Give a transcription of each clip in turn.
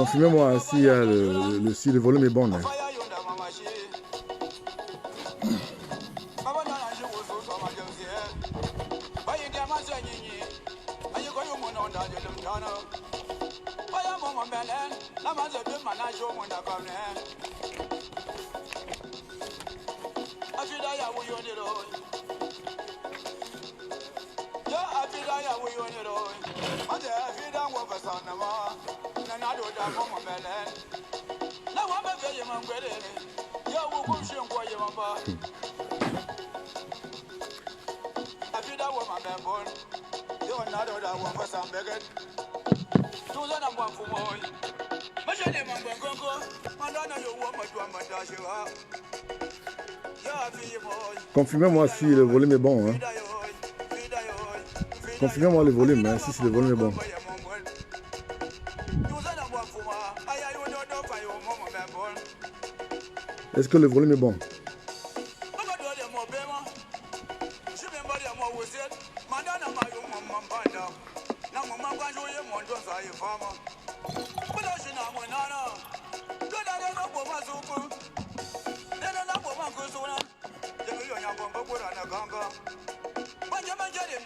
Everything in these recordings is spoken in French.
Confirmez-moi si le volume est bon. Hein. Confirmez-moi si le volume est bon. Hein. Confirmez-moi le volume, hein, si le volume est bon. Est-ce que le volume est bon?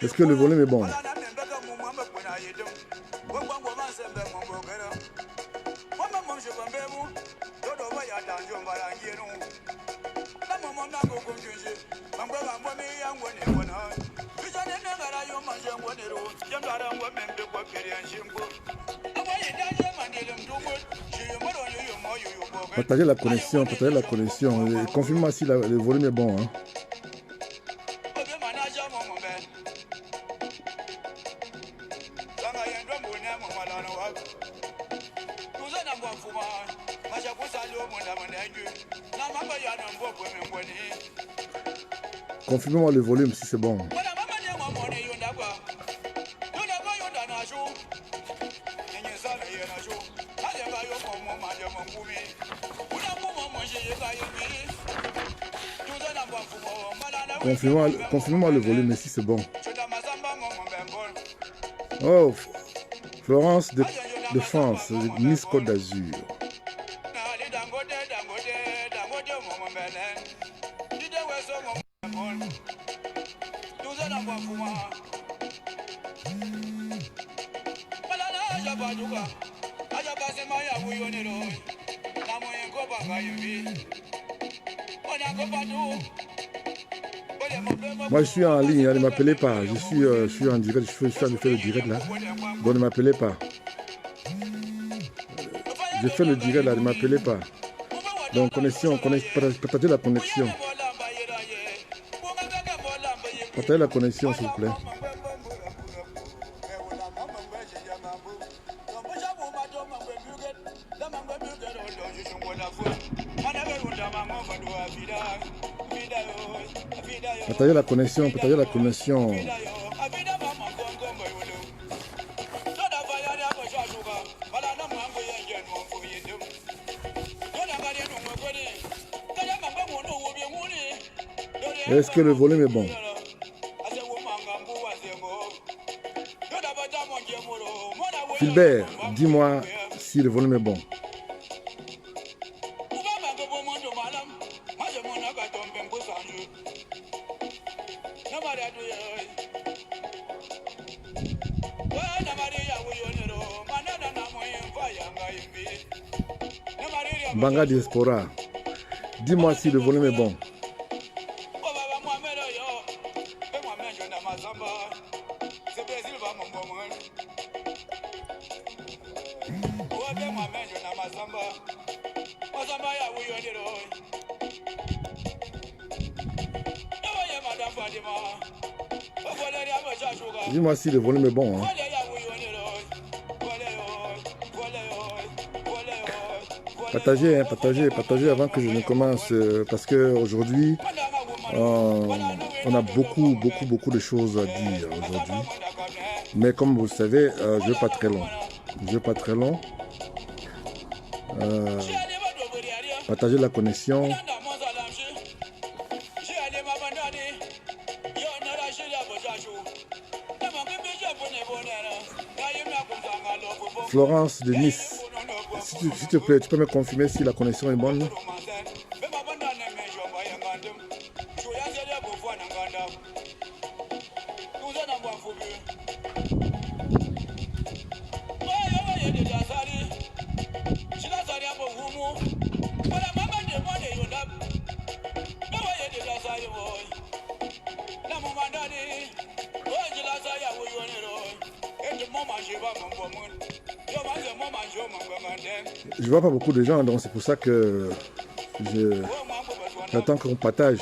Est-ce que le volume est bon? Partagez la connexion, partagez la connexion. Confirme-moi si le volume est bon. Hein. Confirmez-moi le volume si c'est bon. Confirmez-moi le volume si c'est bon. Oh, Florence de France, Miss Côte d'Azur. Moi je suis en ligne, hein, ne m'appelez pas. Je suis en direct, je suis en train de faire le direct là. Donc ne m'appelez pas. Je fais le direct là, ne m'appelez pas. Donc connexion, partagez la connexion. Partagez la connexion s'il vous plaît. Partagez la connexion, partagez la connexion. Est-ce que le volume est bon? Philbert, dis-moi si le volume est bon. Banga Diaspora, dis-moi si le volume est bon. Dis-moi si le volume est bon. Hein. Partagez, hein, partagez avant que je ne commence, parce qu'aujourd'hui, on a beaucoup de choses à dire aujourd'hui. Mais comme vous le savez, je ne veux pas très long. Partager la connexion. Florence de Nice, s'il te plaît, tu peux me confirmer si la connexion est bonne? Je vois pas beaucoup de gens, donc c'est pour ça que j'attends qu'on partage.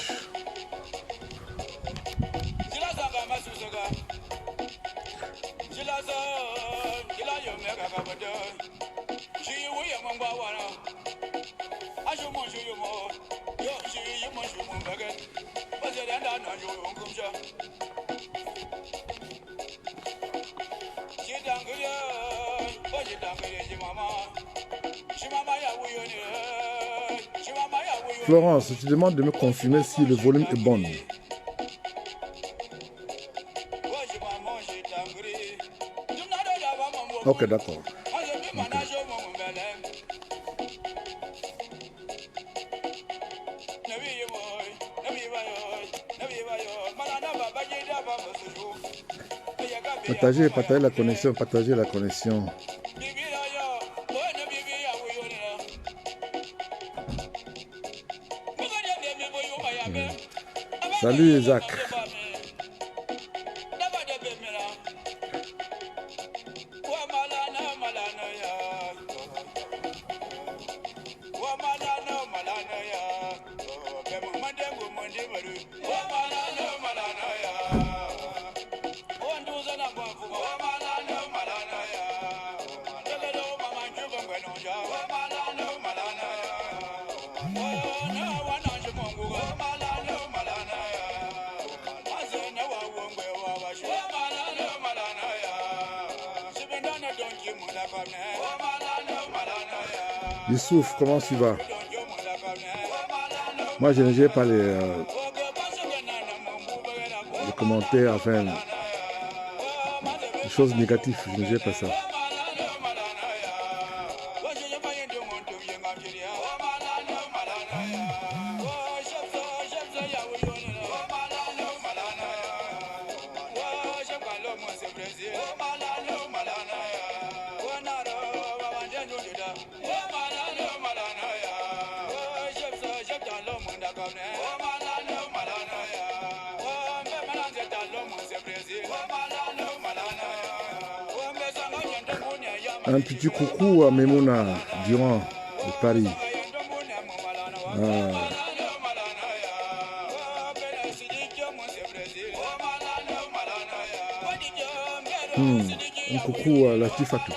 Florence, je te demande de me confirmer si le volume est bon. Ok, d'accord. Okay. Partagez la connexion, partagez la connexion. Salut Isaac. Youssouf, comment tu vas? Moi, je n'ai pas les commentaires, enfin, les choses négatives, je n'ai pas ça. Un petit coucou à Memouna Durand de Paris. Un coucou à Latifatou.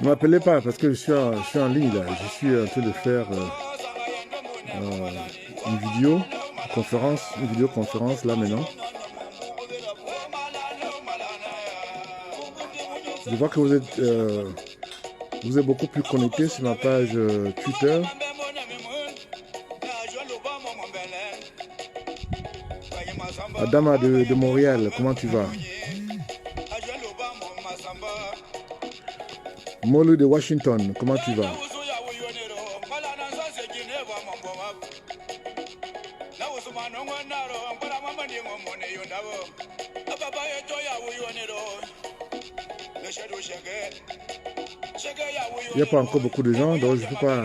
Ne m'appelez pas parce que je suis en ligne là. Je suis en train de faire une vidéoconférence là maintenant. Je vois que vous êtes beaucoup plus connectés sur ma page Twitter. Adama de Montréal, comment tu vas? Molu de Washington, comment tu vas? Il n'y a pas encore beaucoup de gens, donc je ne peux pas...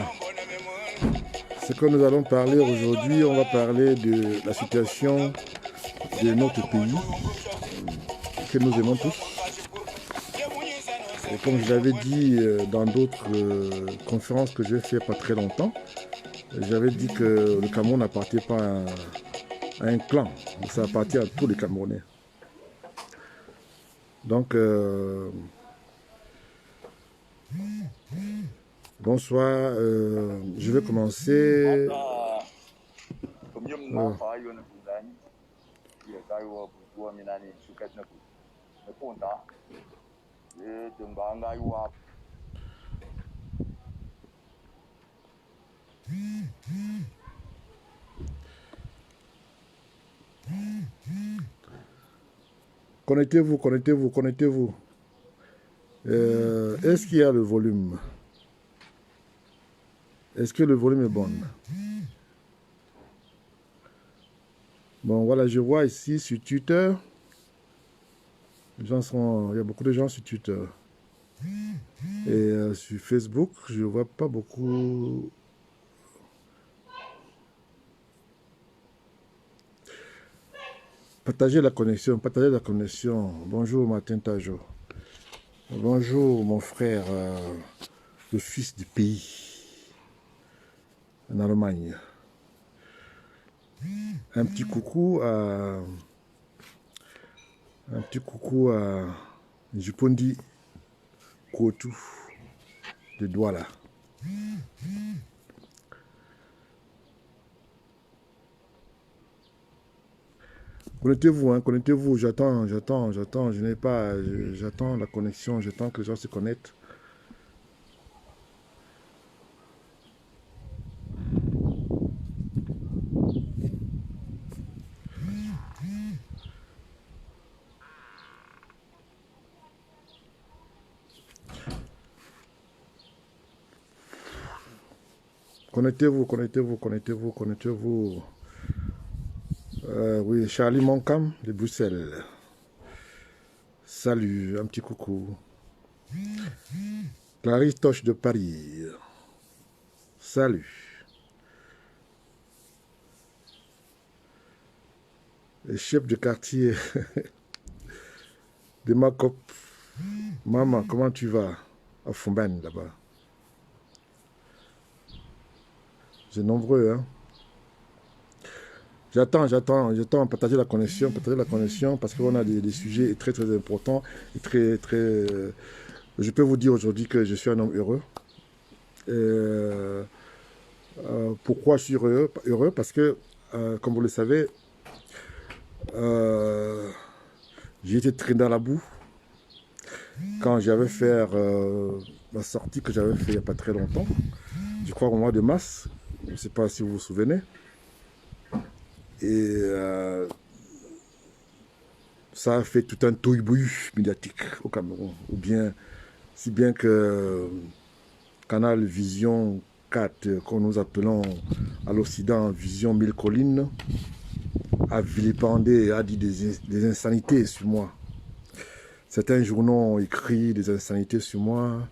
Ce que nous allons parler aujourd'hui, on va parler de la situation de notre pays, que nous aimons tous. Et comme je l'avais dit dans d'autres conférences que j'ai fait pas très longtemps, j'avais dit que le Cameroun n'appartient pas à un clan, ça appartient à tous les Camerounais. Donc, bonsoir. Je vais commencer. euh, Connectez-vous, connectez-vous, connectez-vous. Est-ce qu'il y a le volume? Est-ce que le volume est bon? Bon, voilà, je vois ici sur Twitter. Les gens sont, il y a beaucoup de gens sur Twitter. Et sur Facebook, je ne vois pas beaucoup. Partagez la connexion, partagez la connexion. Bonjour Martin Tajo. Bonjour mon frère, le fils du pays, en Allemagne. Un petit coucou à Jupondi Koutou de Douala. Connectez-vous, hein, connectez-vous. J'attends. Je n'ai pas, j'attends la connexion. J'attends que les gens se connectent. Connectez-vous, connectez-vous, connectez-vous, connectez-vous. Oui, Charlie Moncam de Bruxelles. Salut, un petit coucou. Clarisse Toche de Paris. Salut. Le chef de quartier de Makop. Maman, comment tu vas? À Fumban, là-bas. C'est nombreux, hein. J'attends, partager la connexion, parce qu'on a des sujets très, très importants et très, très... je peux vous dire aujourd'hui que je suis un homme heureux. Pourquoi je suis heureux? Heureux parce que, comme vous le savez, j'ai été traîné dans la boue quand j'avais fait la sortie que j'avais fait il n'y a pas très longtemps. Je crois au mois de mars. Je ne sais pas si vous vous souvenez. Et ça a fait tout un tohubohu médiatique au Cameroun. Ou bien, si bien que Canal Vision 4, que nous appelons à l'Occident Vision 1000 collines, a vilipendé, a dit des insanités sur moi. Certains journaux ont écrit des insanités sur moi.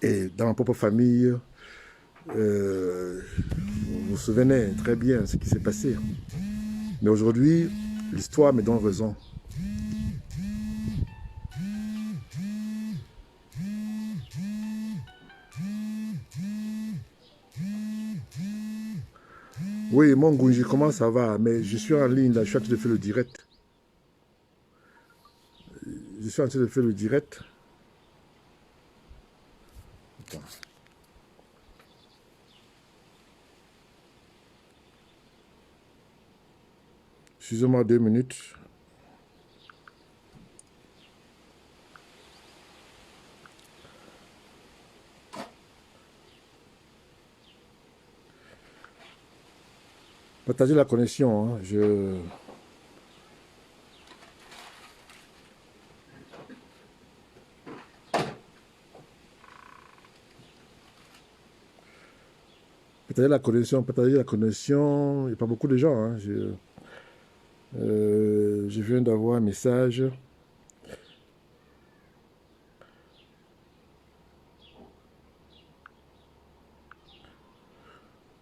Et dans ma propre famille, vous vous souvenez très bien ce qui s'est passé. Mais aujourd'hui, l'histoire me donne raison. Oui, mon Gunji, comment ça va? Mais je suis en ligne, là, je suis en train de faire le direct. Je suis en train de faire le direct. Attends. Excusez-moi 2 minutes. Partagez la connexion. Hein. Partagez la connexion, partagez la connexion. Il n'y a pas beaucoup de gens. Hein. Je viens d'avoir un message.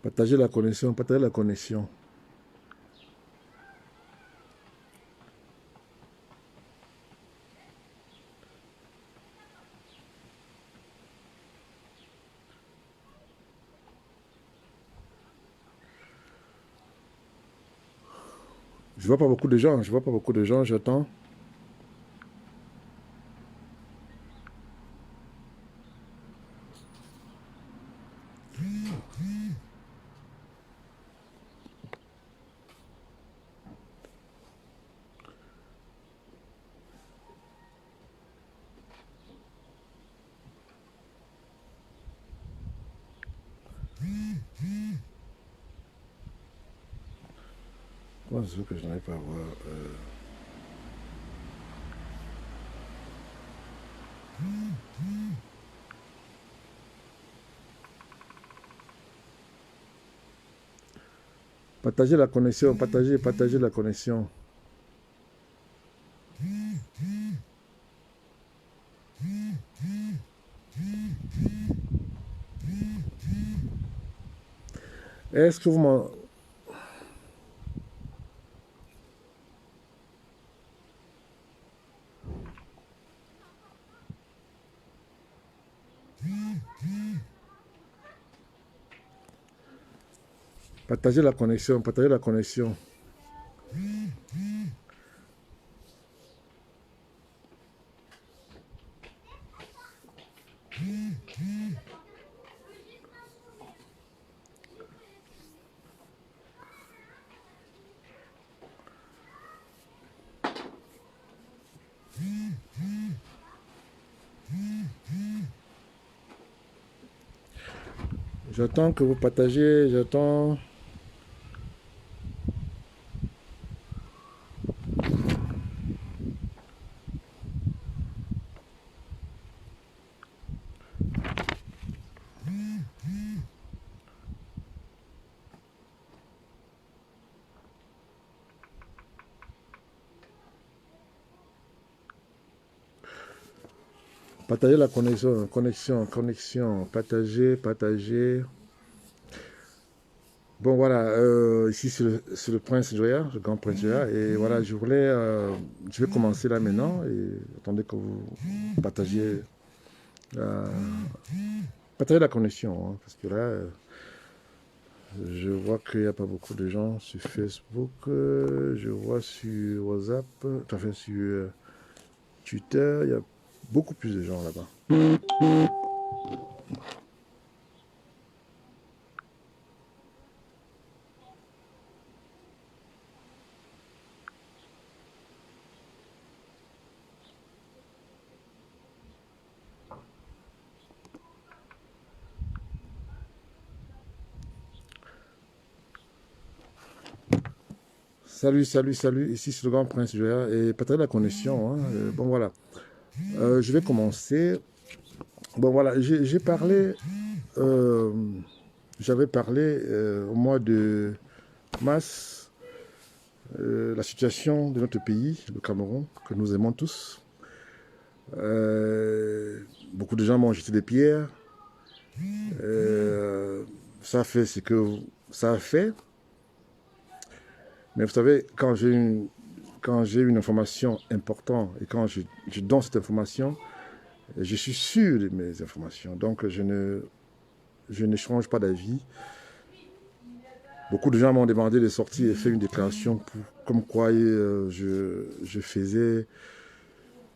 Partagez la connexion, partagez la connexion. Je vois pas beaucoup de gens, j'attends. pas sûr que je n'arrive pas à voir. Partagez la connexion, partagez la connexion. Est-ce que vous m'en... Partagez la connexion, partagez la connexion. J'attends que vous partagez, j'attends... Partagez la connexion, partagez. Bon voilà, ici c'est le prince Joya, le grand prince Joya, et voilà, je vais commencer là maintenant, et attendez que vous partagiez, euh, partagez la connexion, hein, parce que là, je vois qu'il n'y a pas beaucoup de gens sur Facebook, je vois sur WhatsApp, enfin sur Twitter, il y a beaucoup plus de gens là-bas. Salut, ici c'est le grand prince Joya, et partagez la connexion, hein, bon voilà. Je vais commencer. Bon voilà, j'ai parlé, euh, j'avais parlé au mois de mars, la situation de notre pays, le Cameroun, que nous aimons tous. Beaucoup de gens m'ont jeté des pierres. Ça a fait ce que ça a fait. Mais vous savez, quand j'ai une information importante et quand je donne cette information, je suis sûr de mes informations. Donc, je ne change pas d'avis. Beaucoup de gens m'ont demandé de sortir et faire une déclaration comme quoi je faisais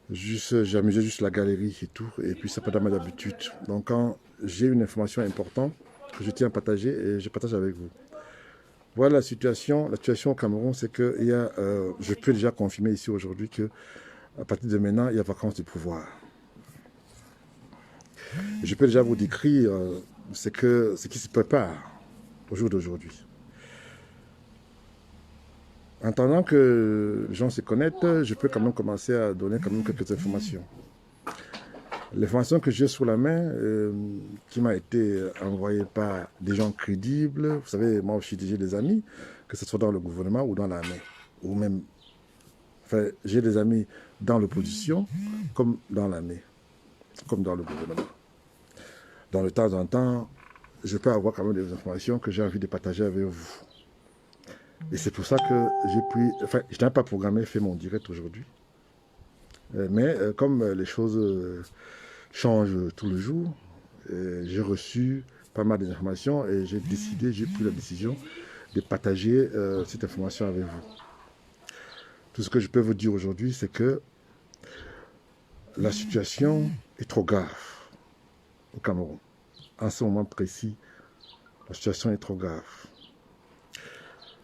j'amusais juste la galerie et tout. Et puis, ça n'a pas dans d'habitude. Donc, quand j'ai une information importante que je tiens à partager, et je partage avec vous. Voilà la situation. La situation au Cameroun, c'est que je peux déjà confirmer ici aujourd'hui que à partir de maintenant, il y a vacances de pouvoir. Je peux déjà vous décrire ce qui se prépare au jour d'aujourd'hui. En attendant que les gens se connectent, je peux quand même commencer à donner quand même quelques informations. L'information que j'ai sous la main, qui m'a été envoyée par des gens crédibles, vous savez, moi aussi j'ai des amis, que ce soit dans le gouvernement ou dans l'armée, ou même, enfin, j'ai des amis dans l'opposition, comme dans l'armée, comme dans le gouvernement. Dans le temps en temps, je peux avoir quand même des informations que j'ai envie de partager avec vous. Et c'est pour ça que je n'ai pas programmé faire mon direct aujourd'hui. Mais comme les choses changent tout le jour, j'ai reçu pas mal d'informations et j'ai pris la décision de partager cette information avec vous. Tout ce que je peux vous dire aujourd'hui, c'est que la situation est trop grave au Cameroun. En ce moment précis, la situation est trop grave.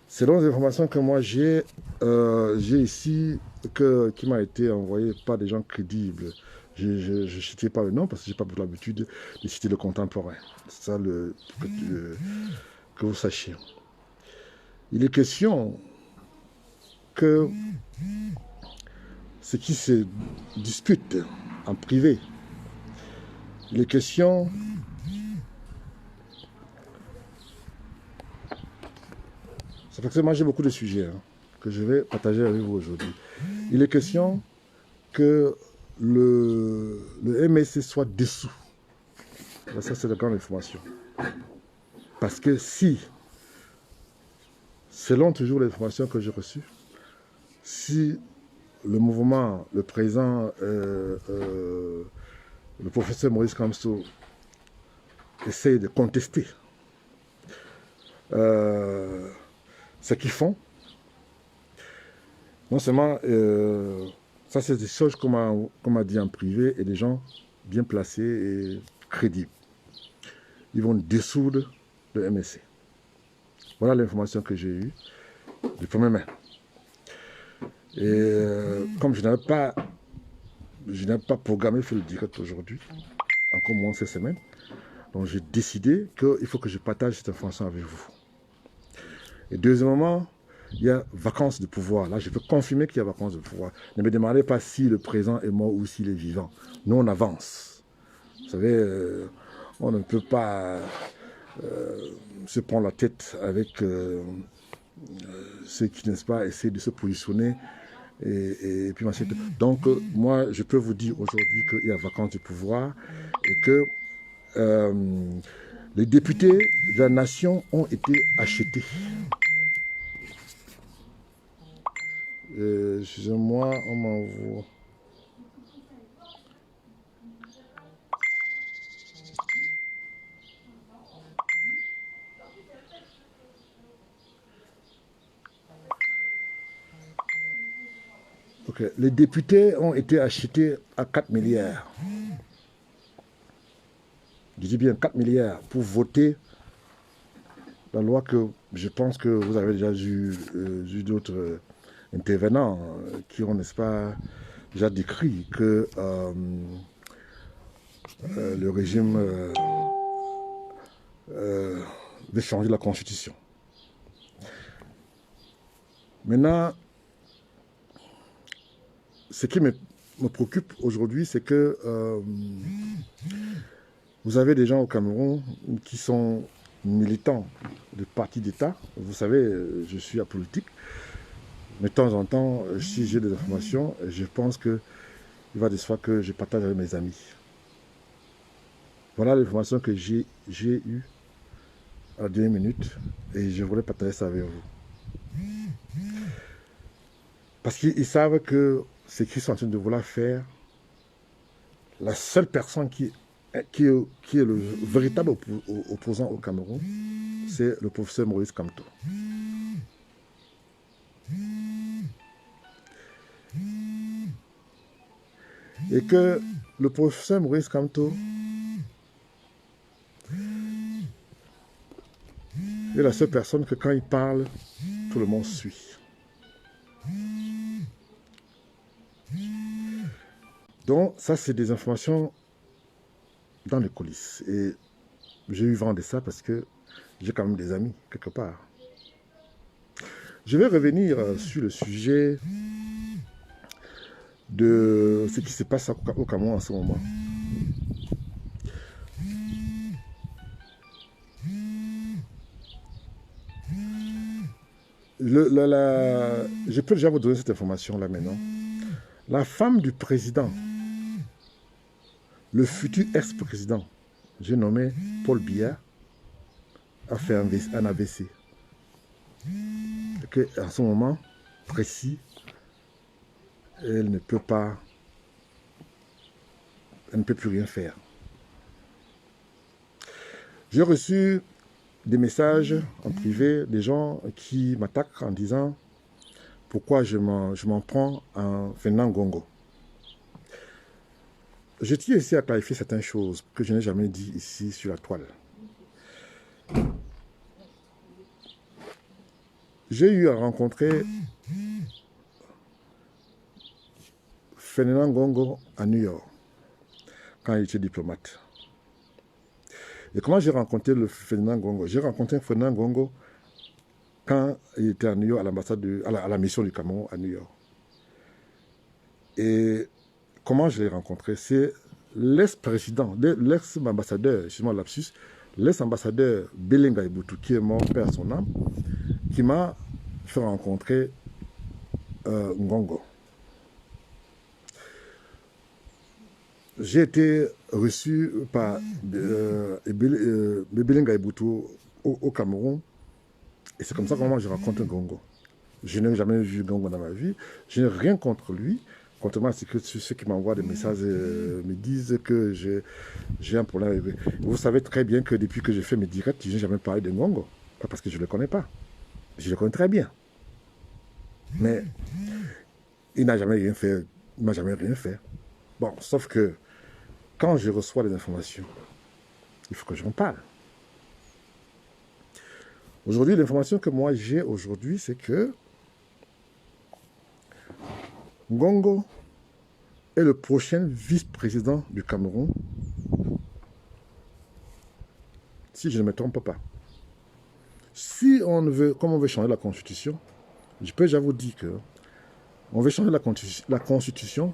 Selon les informations que moi j'ai ici, qui m'a été envoyée par des gens crédibles, je ne citais pas le nom parce que je n'ai pas pour l'habitude de citer le contemporain. C'est ça que vous sachiez. Il est question que ce qui se dispute en privé, les questions c'est parce que moi j'ai beaucoup de sujets que je vais partager avec vous aujourd'hui. Il est question que le MSC soit dessous. Ça, c'est la grande information. Parce que si, selon toujours l'information que j'ai reçue, si le mouvement, le président, le professeur Maurice Kamto essaye de contester ce qu'ils font, non seulement, ça c'est des choses qu'on m'a dit en privé et des gens bien placés et crédibles. Ils vont dissoudre le MSC. Voilà l'information que j'ai eue de première main. Et comme je n'avais pas programmé faire le direct aujourd'hui, encore moins cette semaine, donc j'ai décidé qu'il faut que je partage cette information avec vous. Et deuxièmement, il y a vacances de pouvoir. Là, je peux confirmer qu'il y a vacances de pouvoir. Ne me demandez pas si le présent est mort ou s'il est vivant. Nous, on avance. Vous savez, on ne peut pas se prendre la tête avec ceux qui, n'est-ce pas, essaient de se positionner. Et puis, donc, moi, je peux vous dire aujourd'hui qu'il y a vacances de pouvoir et que les députés de la nation ont été achetés. Excusez-moi, on m'envoie. Ok, les députés ont été achetés à 4 milliards. Je dis bien 4 milliards pour voter la loi que je pense que vous avez déjà vu d'autres intervenants qui ont, n'est-ce pas, déjà décrit que le régime veut changer la constitution. Maintenant, ce qui me préoccupe aujourd'hui, c'est que vous avez des gens au Cameroun qui sont militants de partis d'État. Vous savez, je suis apolitique. Mais de temps en temps, si j'ai des informations, je pense qu'il va de soi que je partage avec mes amis. Voilà l'information que j'ai eue à 2 minutes et je voulais partager ça avec vous. Parce qu'ils savent que ce qu'ils sont en train de vouloir faire, la seule personne qui est le véritable opposant au Cameroun, c'est le professeur Maurice Kamto. Et que le professeur Maurice Kamto est la seule personne que quand il parle, tout le monde suit. Donc ça c'est des informations dans les coulisses. Et j'ai eu vent de ça parce que j'ai quand même des amis quelque part. Je vais revenir sur le sujet de ce qui se passe au Cameroun en ce moment. Je peux déjà vous donner cette information là maintenant. La femme du président, le futur ex-président, j'ai nommé Paul Biya, a fait un AVC. Et qu'en ce moment précis, elle ne peut plus rien faire. J'ai reçu des messages en privé des gens qui m'attaquent en disant pourquoi je m'en prends à Fernand Ngongo. Je tiens ici à clarifier certaines choses que je n'ai jamais dit ici sur la toile. J'ai eu à rencontrer Fernand Ngongo à New York quand il était diplomate. Et comment j'ai rencontré le Fernand Ngongo? J'ai rencontré Fernand Ngongo quand il était à New York, à l'ambassade, à la mission du Cameroun à New York. Et comment je l'ai rencontré? C'est l'ex-président, l'ex-ambassadeur, excusez-moi lapsus, l'ex-ambassadeur Belenga Iboutou, qui est mort, père son âme, qui m'a fait rencontrer Ngongo. J'ai été reçu par Belenga Iboutou au Cameroun, et c'est comme ça que moi j'ai rencontré Ngongo. Je n'ai jamais vu Ngongo dans ma vie, je n'ai rien contre lui. Contrairement à ce que ceux qui m'envoient des messages me disent que j'ai un problème avec lui. Vous savez très bien que depuis que j'ai fait mes directs, je n'ai jamais parlé de Ngongo. Pas parce que je ne le connais pas. Je le connais très bien. Mais il n'a jamais rien fait. Il m'a jamais rien fait. Bon, sauf que quand je reçois des informations, il faut que j'en parle. Aujourd'hui, l'information que moi j'ai aujourd'hui, c'est que Ngongo est le prochain vice-président du Cameroun, si je ne me trompe pas. Si on veut, comme on veut changer la Constitution, je peux déjà vous dire que on veut changer la Constitution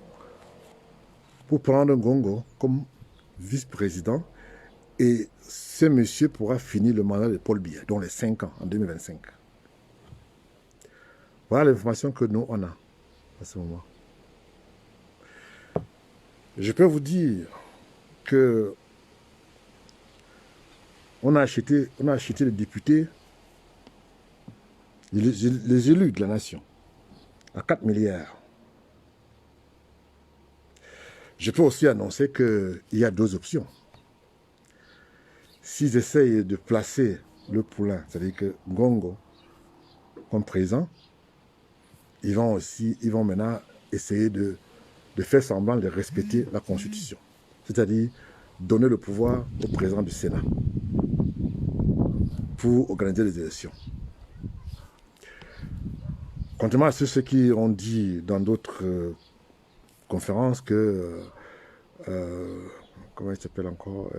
pour prendre Ngongo comme vice-président, et ce monsieur pourra finir le mandat de Paul Biya, dont les 5 ans, en 2025. Voilà l'information que nous, on a à ce moment. Je peux vous dire que on a acheté les députés, les élus de la nation, à 4 milliards. Je peux aussi annoncer qu'il y a 2 options. S'ils essayent de placer le poulain, c'est-à-dire que Ngongo, comme président, ils vont maintenant essayer de faire semblant de respecter la Constitution. C'est-à-dire donner le pouvoir au président du Sénat pour organiser les élections. Contrairement à ceux qui ont dit dans d'autres conférences que... comment il s'appelle encore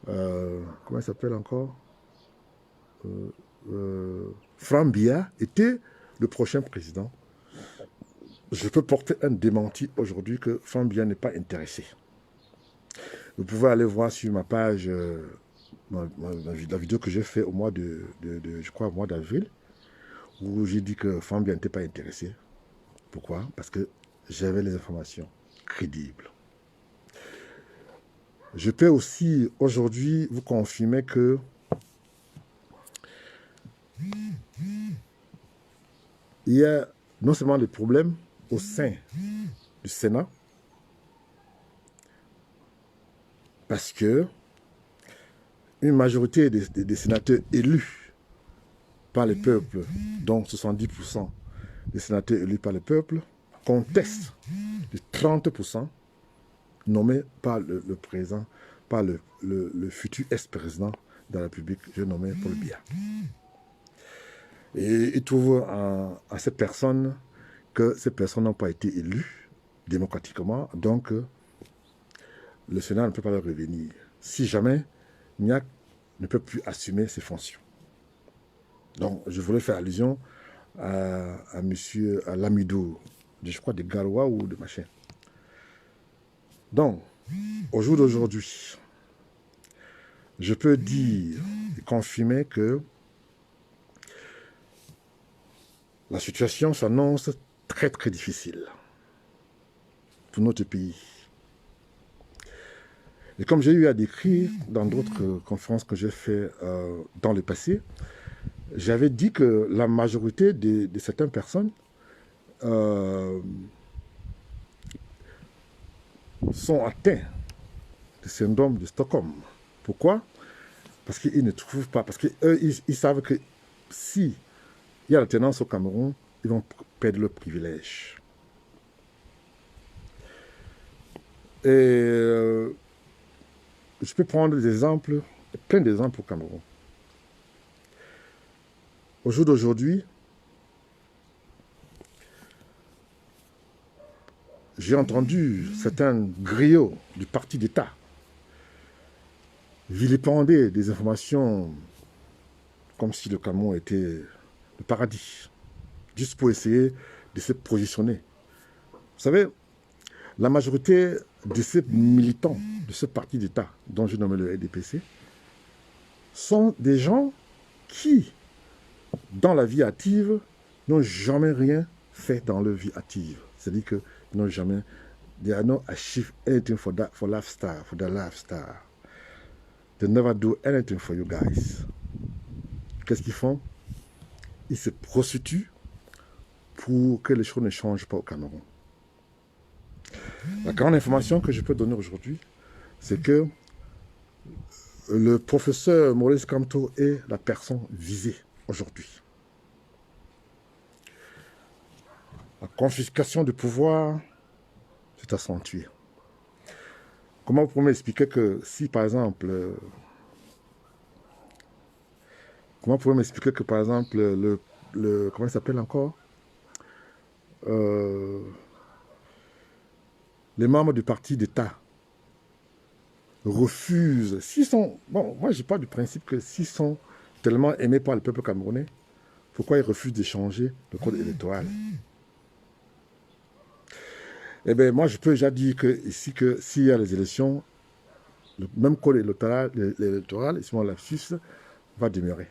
comment il s'appelle encore Franck Biya était le prochain président. Je peux porter un démenti aujourd'hui que Franck Biya n'est pas intéressé. Vous pouvez aller voir sur ma page la vidéo que j'ai fait au mois je crois au mois d'avril, où j'ai dit que Franck Biya n'était pas intéressé. Pourquoi? Parce que j'avais les informations crédibles. Je peux aussi aujourd'hui vous confirmer que il y a non seulement des problèmes au sein du Sénat, parce que une majorité des sénateurs élus par le peuple, donc 70% des sénateurs élus par le peuple, contestent les 30% nommés par le président, par le futur ex-président de la République, je nommé Paul Biya. Et il trouve à ces personnes que ces personnes n'ont pas été élues démocratiquement, donc le Sénat ne peut pas leur revenir. Si jamais Niak ne peut plus assumer ses fonctions. Donc je voulais faire allusion à monsieur Lamidou, je crois de Garoua ou de machin. Donc, au jour d'aujourd'hui, je peux dire et confirmer que la situation s'annonce très très difficile pour notre pays. Et comme j'ai eu à décrire dans d'autres conférences que j'ai faites dans le passé, j'avais dit que la majorité de certaines personnes sont atteints du syndrome de Stockholm. Pourquoi? Parce qu'ils ne trouvent pas, parce qu'eux, ils savent que si il y a l'alternance au Cameroun, ils vont perdre leur privilège. Et je peux prendre des exemples, plein d'exemples au Cameroun. Au jour d'aujourd'hui, j'ai entendu certains griots du parti d'État vilipender des informations comme si le Cameroun était le paradis, juste pour essayer de se positionner. Vous savez, la majorité de ces militants de ce parti d'État, dont je nomme le RDPC, sont des gens qui, dans la vie active, n'ont jamais rien fait dans leur vie active. C'est-à-dire qu'ils n'ont jamais... They are not achieved anything for lifestyle, for their lifestyle. They never do anything for you guys. Qu'est-ce qu'ils font? Ils se prostituent pour que les choses ne changent pas au Cameroun. La grande information que je peux donner aujourd'hui, c'est que le professeur Maurice Kamto est la personne visée aujourd'hui. La confiscation du pouvoir s'est accentuée. Comment vous pouvez m'expliquer que si, par exemple, comment il s'appelle encore, les membres du parti d'État refusent, s'ils sont, bon, moi je parle du principe que s'ils sont tellement aimés par le peuple camerounais, pourquoi ils refusent de changer le code électoral? Eh bien, moi je peux déjà dire que ici que s'il y a les élections, le même code électoral, ici mon lapsus, va demeurer.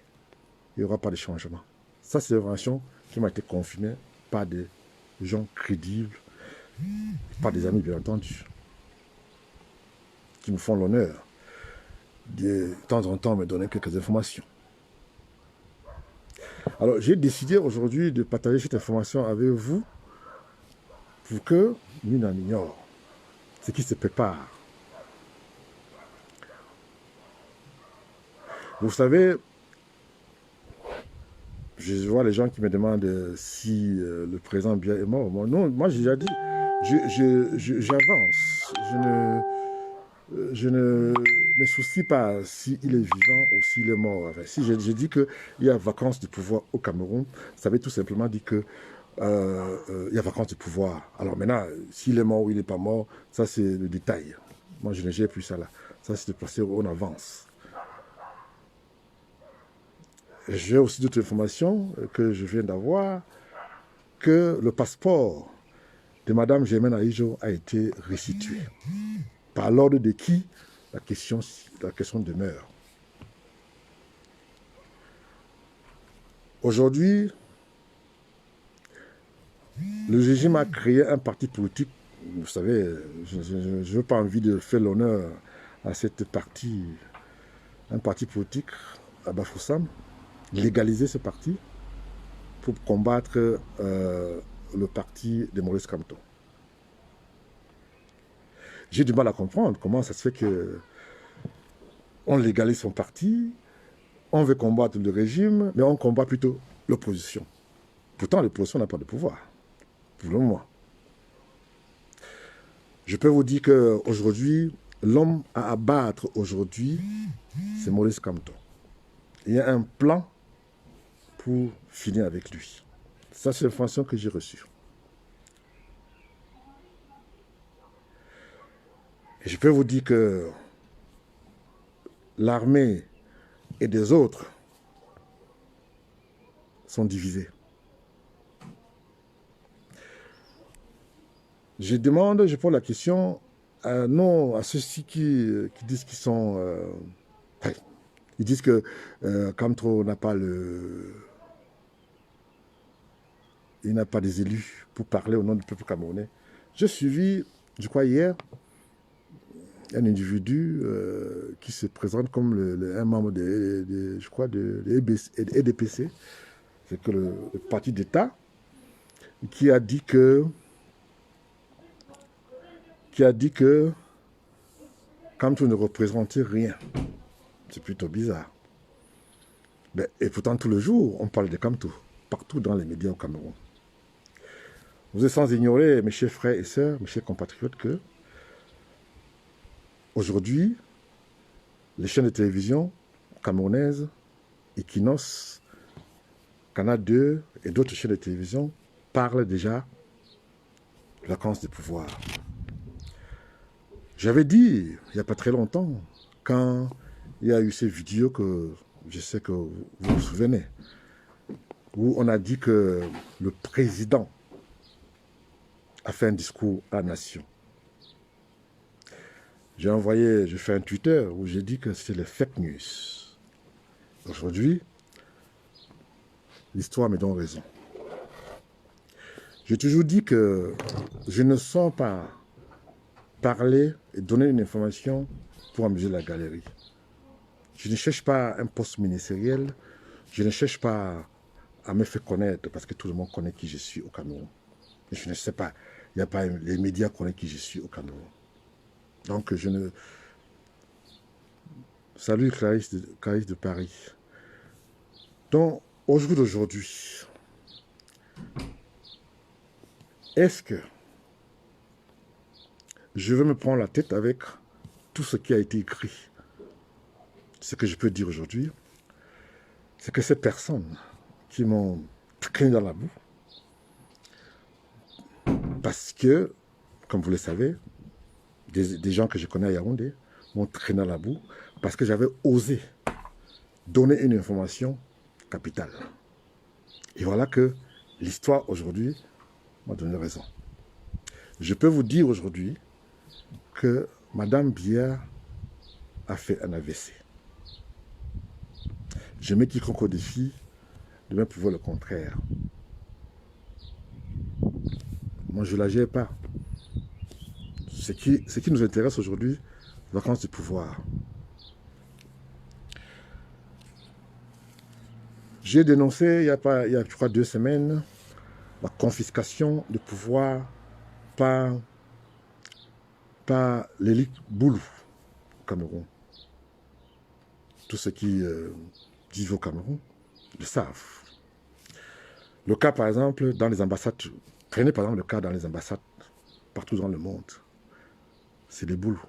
Il n'y aura pas de changement. Ça, c'est l'information qui m'a été confirmée par des gens crédibles, par des amis bien entendu, qui me font l'honneur de temps en temps me donner quelques informations. Alors, j'ai décidé aujourd'hui de partager cette information avec vous pour que nous n'en ignorions ce qui se prépare. Vous savez, je vois les gens qui me demandent si le président Biya est mort. Moi j'ai déjà dit, j'avance. Je ne me soucie pas s'il est vivant ou s'il est mort. Enfin, si je dis qu'il y a vacance de pouvoir au Cameroun, ça veut tout simplement dire que il y a vacance de pouvoir. Alors maintenant, s'il est mort ou il n'est pas mort, ça c'est le détail. Moi je ne gère plus ça là. Ça c'est de passer en avance. J'ai aussi d'autres informations que je viens d'avoir, que le passeport de Mme Germaine Aïjo a été restitué. Par l'ordre de qui? La question demeure. Aujourd'hui, le régime a créé un parti politique. Vous savez, je n'ai pas envie de faire l'honneur à cette partie, un parti politique à Bafoussam. Légaliser ce parti pour combattre le parti de Maurice Kamto. J'ai du mal à comprendre comment ça se fait qu'on légalise son parti, on veut combattre le régime, mais on combat plutôt l'opposition. Pourtant, l'opposition n'a pas de pouvoir, pour le moment. Je peux vous dire qu'aujourd'hui, l'homme à abattre aujourd'hui, c'est Maurice Kamto. Il y a un plan pour finir avec lui. Ça, c'est l'information que j'ai reçue. Et je peux vous dire que l'armée et des autres sont divisés. Je pose la question à ceux-ci qui disent qu'ils sont... ils disent que Kamto n'a pas il n'a pas des élus pour parler au nom du peuple camerounais. J'ai suivi, je crois hier, un individu qui se présente comme un membre de EDPC, c'est que le parti d'État, qui a dit que Kamto ne représentait rien. C'est plutôt bizarre. Et pourtant, tout le jour, on parle de Kamto, partout dans les médias au Cameroun. Vous êtes sans ignorer, mes chers frères et sœurs, mes chers compatriotes, que aujourd'hui, les chaînes de télévision camerounaises, Equinos, Canal 2 et d'autres chaînes de télévision parlent déjà de vacance de pouvoir. J'avais dit, il n'y a pas très longtemps, quand il y a eu ces vidéos que je sais que vous vous souvenez, où on a dit que le président a fait un discours à la nation. J'ai fait un Twitter où j'ai dit que c'était les fake news. Aujourd'hui, l'histoire me donne raison. J'ai toujours dit que je ne sens pas parler et donner une information pour amuser la galerie. Je ne cherche pas un poste ministériel, je ne cherche pas à me faire connaître parce que tout le monde connaît qui je suis au Cameroun. Et je ne sais pas, il n'y a pas les médias connaissent qui je suis au Cameroun. Donc je ne... Salut Clarisse de Paris. Donc au jour d'aujourd'hui, est-ce que je veux me prendre la tête avec tout ce qui a été écrit? Ce que je peux dire aujourd'hui, c'est que ces personnes qui m'ont traîné dans la boue, parce que, comme vous le savez, des gens que je connais à Yaoundé m'ont traîné dans la boue parce que j'avais osé donner une information capitale. Et voilà que l'histoire aujourd'hui m'a donné raison. Je peux vous dire aujourd'hui que Madame Biya a fait un AVC. Je mets quiconque au défi de me prouver le contraire. Moi, je ne la gère pas. Ce qui nous intéresse aujourd'hui, vacances du pouvoir. J'ai dénoncé, il y a, je crois, 2 semaines, la confiscation de pouvoir par l'élite Boulou au Cameroun. Tous ceux qui vivent au Cameroun le savent. Le cas, par exemple, dans les ambassades, prenez par exemple le cas dans les ambassades partout dans le monde, c'est des Boulous.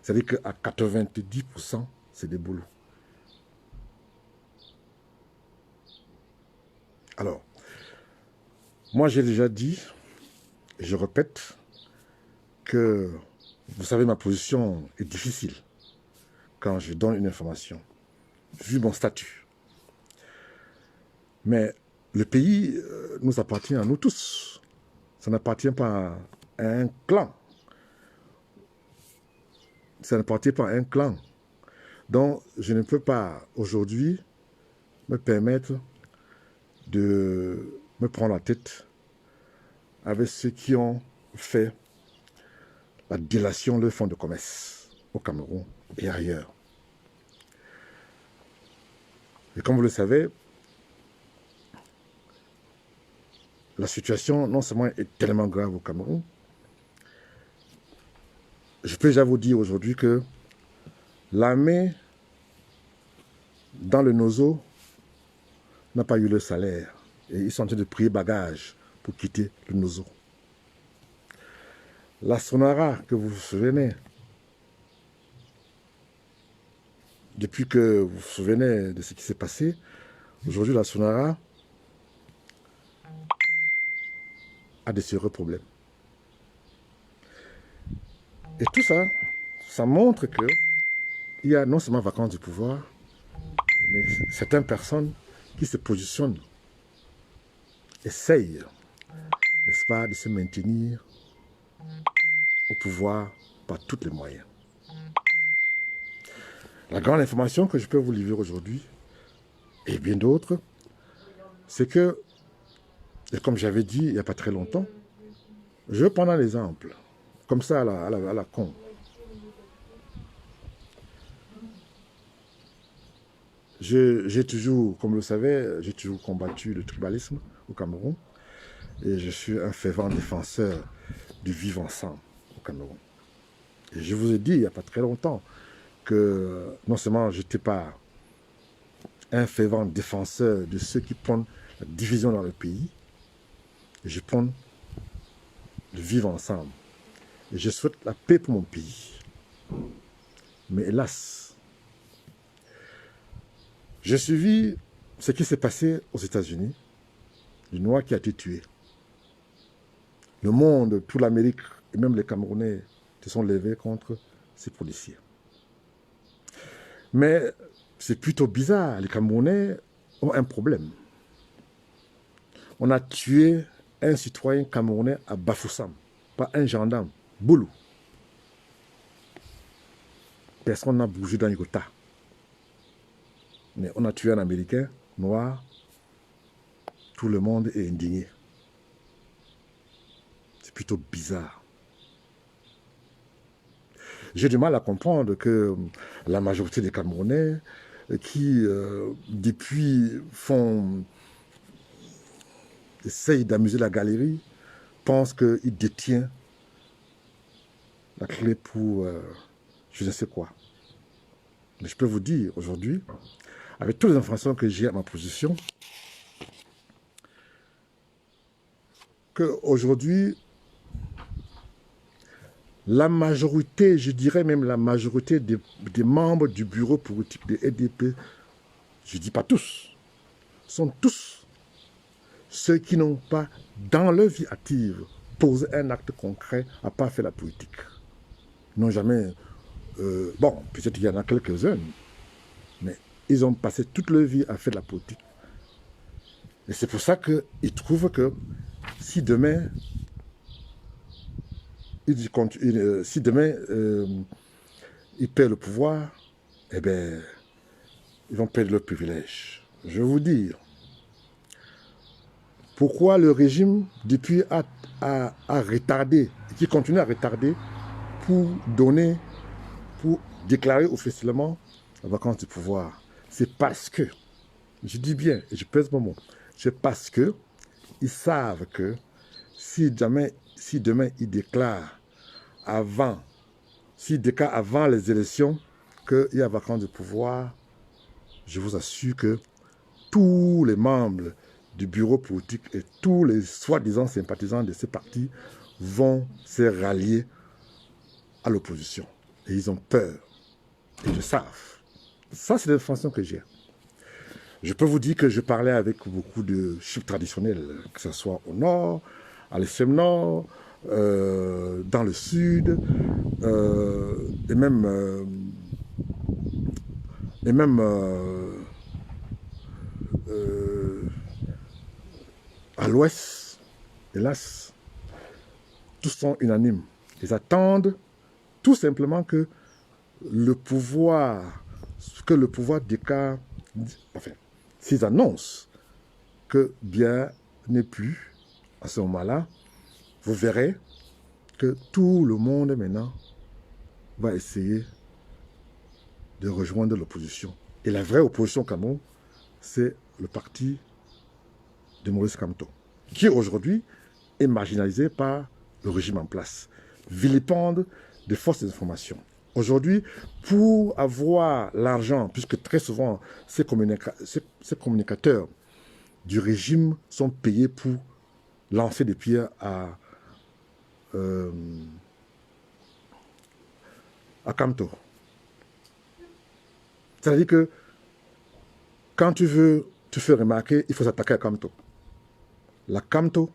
C'est-à-dire qu'à 90%, c'est des Boulous. Alors, moi j'ai déjà dit, et je répète, que vous savez ma position est difficile quand je donne une information, vu mon statut. Mais le pays nous appartient à nous tous. Ça n'appartient pas à un clan. Ça n'appartient pas à un clan. Donc, je ne peux pas aujourd'hui me permettre de me prendre la tête avec ceux qui ont fait la délation de fonds de commerce au Cameroun et ailleurs. Et comme vous le savez, la situation non seulement est tellement grave au Cameroun, je peux déjà vous dire aujourd'hui que l'armée dans le Nozo n'a pas eu le salaire et ils sont en train de prier bagage pour quitter le Nozo. La Sonara, que vous vous souvenez, depuis que vous vous souvenez de ce qui s'est passé, aujourd'hui la Sonara a de sérieux problèmes. Et tout ça, ça montre qu'il y a non seulement vacances du pouvoir, mais certaines personnes qui se positionnent, essayent, n'est-ce pas, de se maintenir au pouvoir par tous les moyens. La grande information que je peux vous livrer aujourd'hui, et bien d'autres, c'est que, et comme j'avais dit il n'y a pas très longtemps, je vais prendre un exemple, comme ça à la con. J'ai toujours, comme vous le savez, j'ai toujours combattu le tribalisme au Cameroun. Et je suis un fervent défenseur du vivre ensemble au Cameroun. Et je vous ai dit il n'y a pas très longtemps que non seulement je n'étais pas un fervent défenseur de ceux qui prennent la division dans le pays, je prends le vivre ensemble. Et je souhaite la paix pour mon pays. Mais hélas, j'ai suivi ce qui s'est passé aux États-Unis, le Noir qui a été tué. Le monde, toute l'Amérique et même les Camerounais se sont levés contre ces policiers. Mais C'est plutôt bizarre. Les Camerounais ont un problème. On a tué un citoyen camerounais à Bafoussam, pas un gendarme, Boulou. Personne n'a bougé dans Yota. Mais on a tué un Américain noir. Tout le monde est indigné. C'est plutôt bizarre. J'ai du mal à comprendre que la majorité des Camerounais qui, depuis, essayent d'amuser la galerie, pensent qu'il détient la clé pour je ne sais quoi. Mais je peux vous dire aujourd'hui, avec toutes les informations que j'ai à ma position, qu'aujourd'hui, la majorité, je dirais même la majorité des membres du bureau politique de EDP, je ne dis pas tous, sont tous ceux qui n'ont pas, dans leur vie active, posé un acte concret à part faire la politique. Ils n'ont jamais... bon, peut-être qu'il y en a quelques-uns, mais ils ont passé toute leur vie à faire de la politique. Et c'est pour ça qu'ils trouvent que si demain, si demain ils perdent le pouvoir, eh bien, ils vont perdre leurs privilèges. Je vais vous dire pourquoi le régime, depuis, a retardé, et qui continue à retarder pour déclarer officiellement la vacance du pouvoir. C'est parce que, je dis bien, et je pèse mon mot, c'est parce que ils savent que si demain ils déclarent avant les élections qu'il y a vacance de pouvoir, je vous assure que tous les membres du bureau politique et tous les soi-disant sympathisants de ces partis vont se rallier à l'opposition. Et ils ont peur. Et ils le savent. Ça, c'est l'information que j'ai. Je peux vous dire que je parlais avec beaucoup de chefs traditionnels, que ce soit au nord, à l'extrême nord, dans le sud, et même à l'ouest. Hélas, tous sont unanimes. Ils attendent tout simplement que le pouvoir déclare, enfin, s'ils annoncent que bien n'est plus, à ce moment-là, vous verrez que tout le monde maintenant va essayer de rejoindre l'opposition. Et la vraie opposition au Cameroun, c'est le parti de Maurice Kamto, qui aujourd'hui est marginalisé par le régime en place, vilipende des forces d'information. Aujourd'hui, pour avoir l'argent, puisque très souvent ces communicateurs du régime sont payés pour lancer des pierres à Kamto. C'est-à-dire que quand tu veux te faire remarquer, il faut s'attaquer à Kamto. La Kamto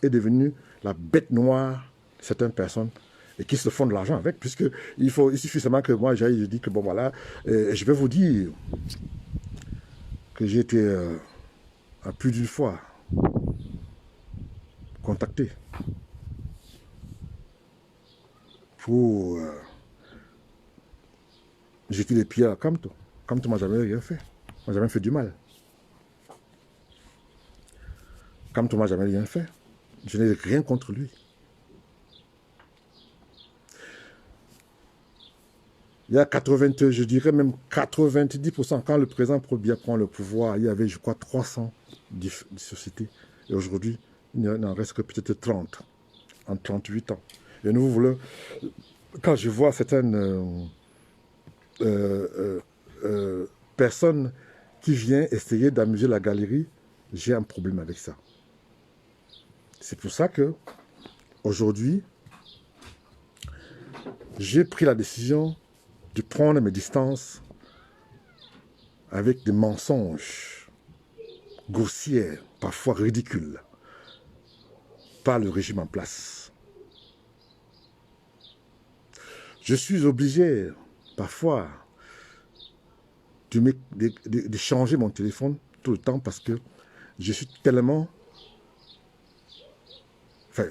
est devenue la bête noire de certaines personnes et qui se font de l'argent avec, puisqu'il suffit seulement que moi j'aille, je dis que bon voilà, je vais vous dire que j'ai été à plus d'une fois contacté pour jeter les pieds à Kamto. Kamto m'a jamais rien fait, m'a jamais fait du mal. Kamto m'a jamais rien fait, je n'ai rien contre lui. Il y a 80, je dirais même 90%, quand le président Paul Biya prend le pouvoir, il y avait, je crois, 300 sociétés. Et aujourd'hui, il n'en reste que peut-être 30, en 38 ans. Et nous voulons, quand je vois certaines personnes qui viennent essayer d'amuser la galerie, j'ai un problème avec ça. C'est pour ça que, aujourd'hui, j'ai pris la décision de prendre mes distances avec des mensonges grossiers, parfois ridicules, par le régime en place. Je suis obligé, parfois, de changer mon téléphone tout le temps parce que je suis tellement... Enfin,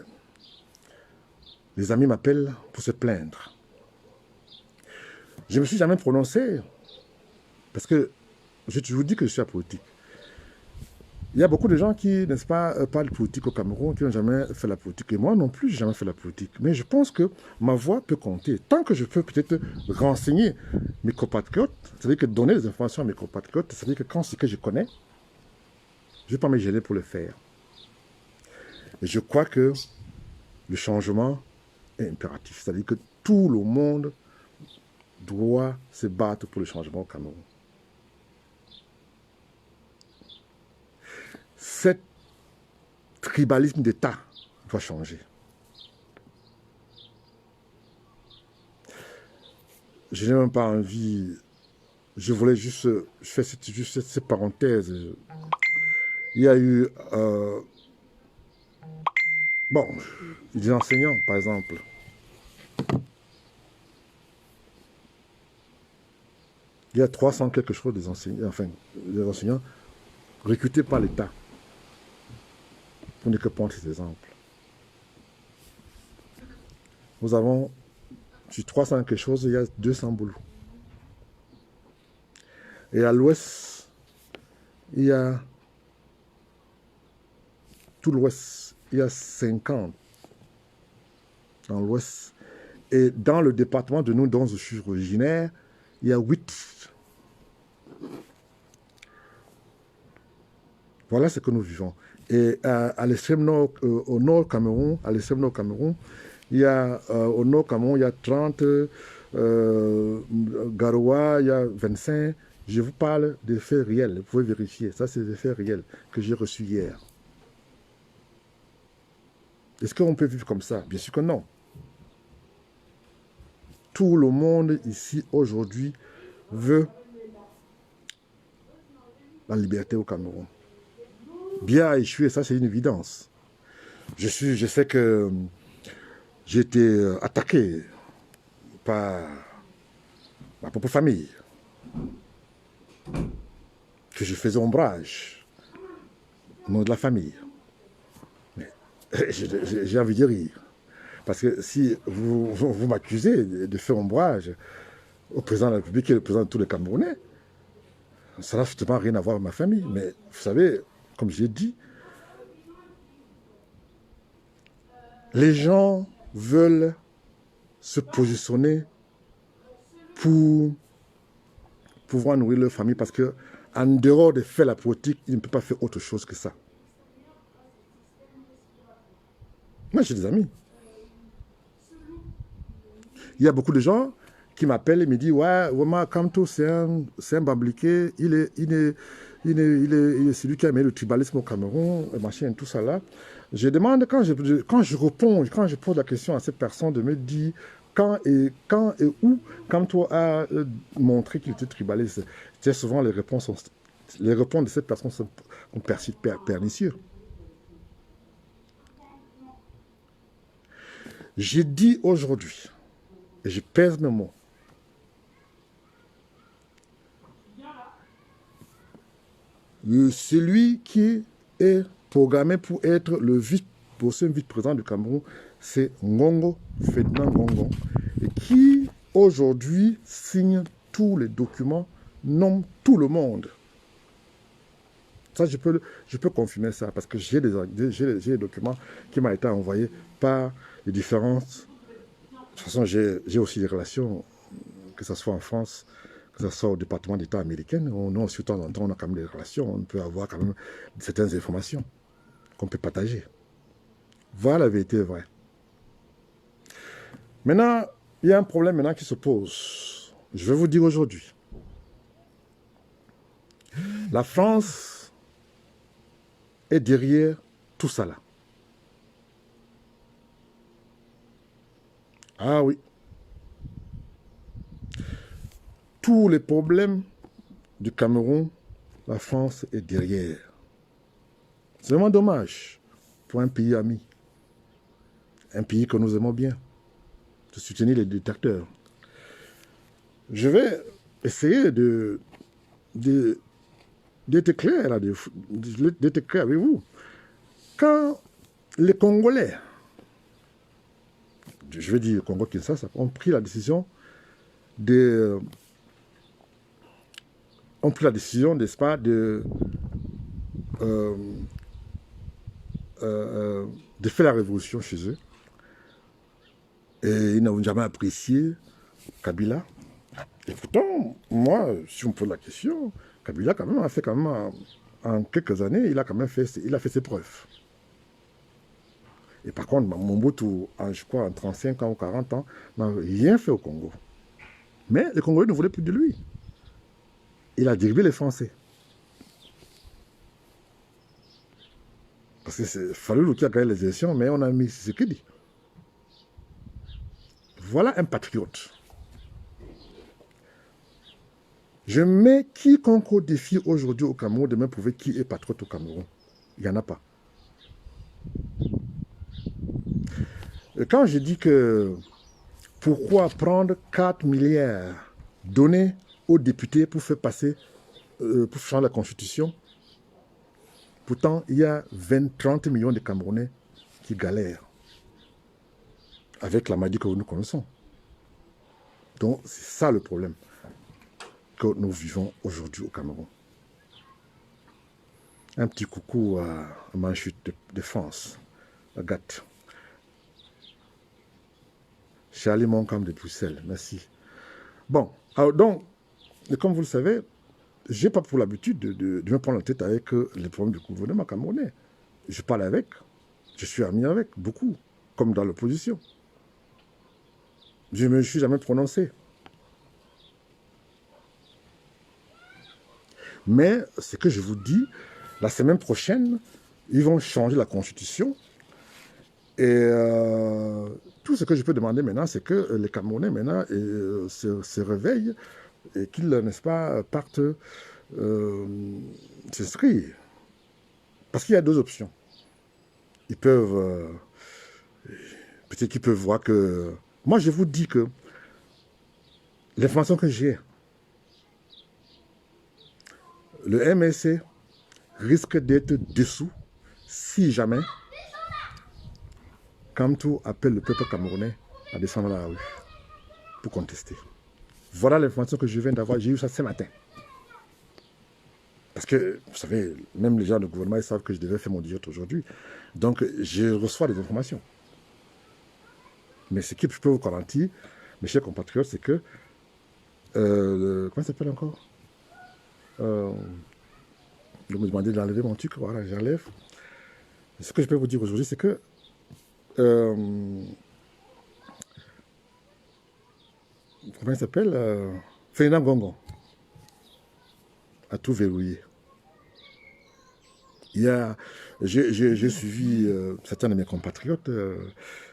les amis m'appellent pour se plaindre. Je ne me suis jamais prononcé parce que je vous dis que je suis apolitique. Il y a beaucoup de gens qui, n'est-ce pas, parlent de politique au Cameroun, qui n'ont jamais fait la politique. Et moi non plus, je n'ai jamais fait la politique. Mais je pense que ma voix peut compter. Tant que je peux peut-être renseigner mes compatriotes, c'est-à-dire que donner des informations à mes compatriotes, c'est-à-dire que quand c'est que je connais, je ne vais pas me gêner pour le faire. Et je crois que le changement est impératif. C'est-à-dire que tout le monde doit se battre pour le changement au Cameroun. Cet tribalisme d'État doit changer. Je n'ai même pas envie... Je voulais juste faire cette parenthèse. Il y a eu... bon, des enseignants, par exemple. Il y a 300 quelque chose des enseignants recrutés par l'État. Pour ne que prendre ces exemples. Nous avons, sur 300 quelque chose, il y a 200 boulots. Et à l'ouest, il y a tout l'ouest, il y a 50 dans l'ouest. Et dans le département de nous dont je suis originaire, il y a 8. Voilà ce que nous vivons. Et à l'extrême nord, au nord Cameroun, il y a au nord Cameroun, il y a 30, Garoua, il y a 25. Je vous parle des faits réels, vous pouvez vérifier. Ça, c'est des faits réels que j'ai reçus hier. Est-ce qu'on peut vivre comme ça? Bien sûr que non. Tout le monde ici, aujourd'hui, veut la liberté au Cameroun. Bien a échoué, ça c'est une évidence. Je sais que j'ai été attaqué par ma propre famille, que je faisais ombrage au nom de la famille. Mais j'ai envie de rire. Parce que si vous m'accusez de faire ombrage au président de la République et au président de tous les Camerounais, ça n'a absolument rien à voir avec ma famille. Mais vous savez, comme j'ai dit, les gens veulent se positionner pour pouvoir nourrir leur famille parce que en dehors de faire la politique, ils ne peuvent pas faire autre chose que ça. Moi, j'ai des amis. Il y a beaucoup de gens qui m'appellent et me disent « Ouais, Wama Kamto, c'est un bambliqué, il est celui qui a mis le tribalisme au Cameroun, et machin, tout ça là. » Je demande, quand je pose la question à cette personne de me dire quand et où Kamto a montré qu'il était tribaliste. Très souvent, les réponses de cette personne sont pernicieuses. J'ai dit aujourd'hui, et je pèse mes mots, celui qui est programmé pour être le prochain vice-président du Cameroun, c'est Ngongo, Ferdinand Ngongo, et qui aujourd'hui signe tous les documents, nomme tout le monde. Ça, je peux confirmer ça, parce que j'ai des documents qui m'ont été envoyés par les différentes... De toute façon, j'ai aussi des relations, que ce soit en France, que ce soit au département d'État américain. Nous aussi, de temps en temps, on a quand même des relations, on peut avoir quand même certaines informations qu'on peut partager. Voilà, la vérité est vraie. Maintenant, il y a un problème maintenant qui se pose. Je vais vous dire aujourd'hui. La France est derrière tout ça là. Ah oui. Tous les problèmes du Cameroun, la France est derrière. C'est vraiment dommage pour un pays ami. Un pays que nous aimons bien. De soutenir les dictateurs. Je vais essayer de d'être clair, là, d'être clair avec vous. Quand les Congolais, je veux dire Congo-Kinshasa, ont pris la décision n'est-ce pas, de faire la révolution chez eux. Et ils n'ont jamais apprécié Kabila. Et pourtant, moi, si on me pose la question, Kabila quand même a fait en quelques années, il a fait ses preuves. Et par contre, Mobutu, je crois, en 35 ans ou 40 ans, n'a rien fait au Congo. Mais les Congolais ne voulaient plus de lui. Il a dérivé les Français. Parce que c'est Fallou qui a gagné les élections, mais on a mis Tshisekedi. Voilà un patriote. Je mets quiconque au défi aujourd'hui au Cameroun de me prouver qui est patriote au Cameroun. Il n'y en a pas. Et quand je dis que pourquoi prendre 4 milliards donnés aux députés pour faire passer, pour changer la constitution, pourtant il y a 30 millions de Camerounais qui galèrent avec la maladie que nous connaissons. Donc c'est ça le problème que nous vivons aujourd'hui au Cameroun. Un petit coucou à Manchute de France, à Gat. Charlie Moncam de Bruxelles, merci. Bon, alors donc, comme vous le savez, je n'ai pas pour l'habitude de me prendre la tête avec les problèmes du gouvernement camerounais. Je parle avec, je suis ami avec, beaucoup, comme dans l'opposition. Je ne me suis jamais prononcé. Mais ce que je vous dis, la semaine prochaine, ils vont changer la constitution. Et tout ce que je peux demander maintenant, c'est que les Camerounais maintenant se réveillent et qu'ils, n'est-ce pas, partent s'inscrire. Parce qu'il y a deux options. Ils peuvent, peut-être qu'ils peuvent voir que... Moi, je vous dis que l'information que j'ai, le MSC risque d'être dessous si jamais Kamtou appelle le peuple camerounais à descendre dans la rue pour contester. Voilà l'information que je viens d'avoir. J'ai eu ça ce matin. Parce que, vous savez, même les gens du gouvernement, ils savent que je devais faire mon direct aujourd'hui. Donc, je reçois des informations. Mais ce que je peux vous garantir, mes chers compatriotes, c'est que... comment ça s'appelle encore vous me demandez d'enlever mon truc, voilà, j'enlève. Ce que je peux vous dire aujourd'hui, c'est que comment il s'appelle Ferdinand Gongon a tout verrouillé. J'ai suivi certains de mes compatriotes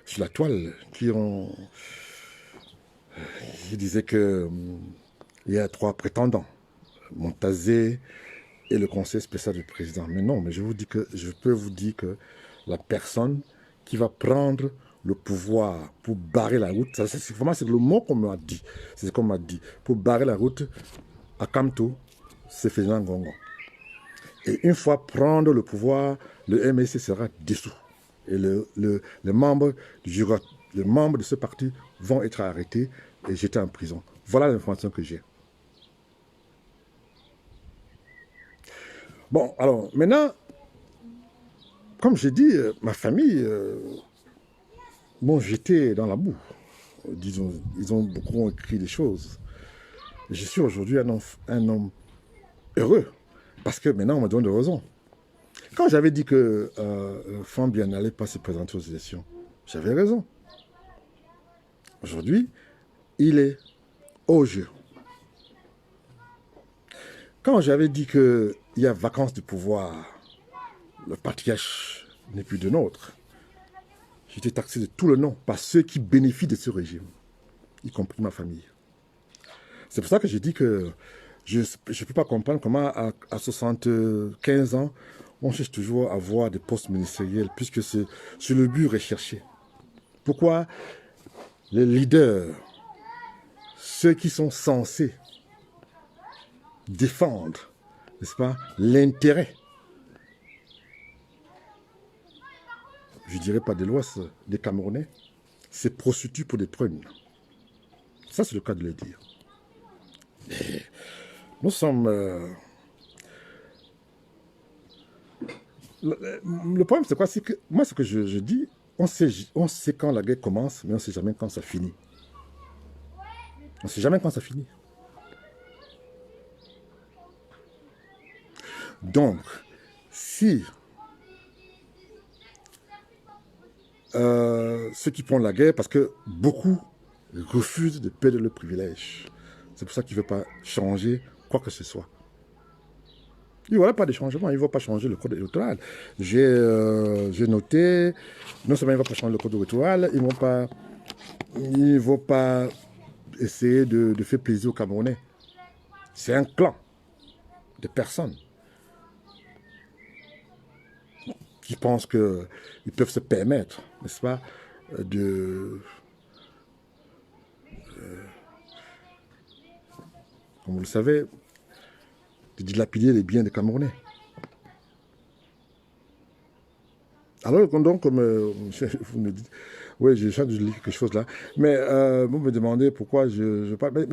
sur la toile qui disaient que il y a 3 prétendants, Montazé et le conseil spécial du président. Mais non, mais je peux vous dire que la personne qui va prendre le pouvoir pour barrer la route, c'est vraiment le mot qu'on m'a dit, c'est ce qu'on m'a dit, pour barrer la route à Kamtou, c'est Ferdinand Gongon. Et une fois prendre le pouvoir, le MSC sera dissous. Et les membres de ce parti vont être arrêtés et jetés en prison. Voilà l'information que j'ai. Bon, alors, maintenant, comme j'ai dit, ma famille m'ont jeté dans la boue. Disons, ils ont beaucoup écrit des choses. Je suis aujourd'hui un homme heureux, parce que maintenant, on me donne de raison. Quand j'avais dit que Fambien n'allait pas se présenter aux élections, j'avais raison. Aujourd'hui, il est au jeu. Quand j'avais dit qu'il y a vacances de pouvoir, le patriarche n'est plus de nôtre, j'étais taxé de tout le nom par ceux qui bénéficient de ce régime, y compris ma famille. C'est pour ça que j'ai dit que je ne peux pas comprendre comment à 75 ans, on cherche toujours à avoir des postes ministériels, puisque c'est le but recherché. Pourquoi les leaders, ceux qui sont censés défendre, n'est-ce pas, l'intérêt, je dirais pas de l'Ouest, des Camerounais, se prostituent pour des prunes. Ça, c'est le cas de le dire. Et nous sommes... le problème, c'est quoi? C'est que moi, ce que je dis, on sait quand la guerre commence, mais on ne sait jamais quand ça finit. On ne sait jamais quand ça finit. Donc, si ceux qui prennent la guerre, parce que beaucoup refusent de perdre le privilège. C'est pour ça qu'ils ne veulent pas changer quoi que ce soit. Il n'y aura pas de changement, ils ne vont pas changer le code électoral. J'ai noté, non seulement ils ne vont pas changer le code électoral, ils ne vont pas essayer de faire plaisir aux Camerounais. C'est un clan de personnes qui pensent qu'ils peuvent se permettre, n'est-ce pas, comme vous le savez, de dilapider les biens des Camerounais. Alors, donc, comme vous me dites, oui, je sens que je lis quelque chose là, mais vous me demandez pourquoi je parle.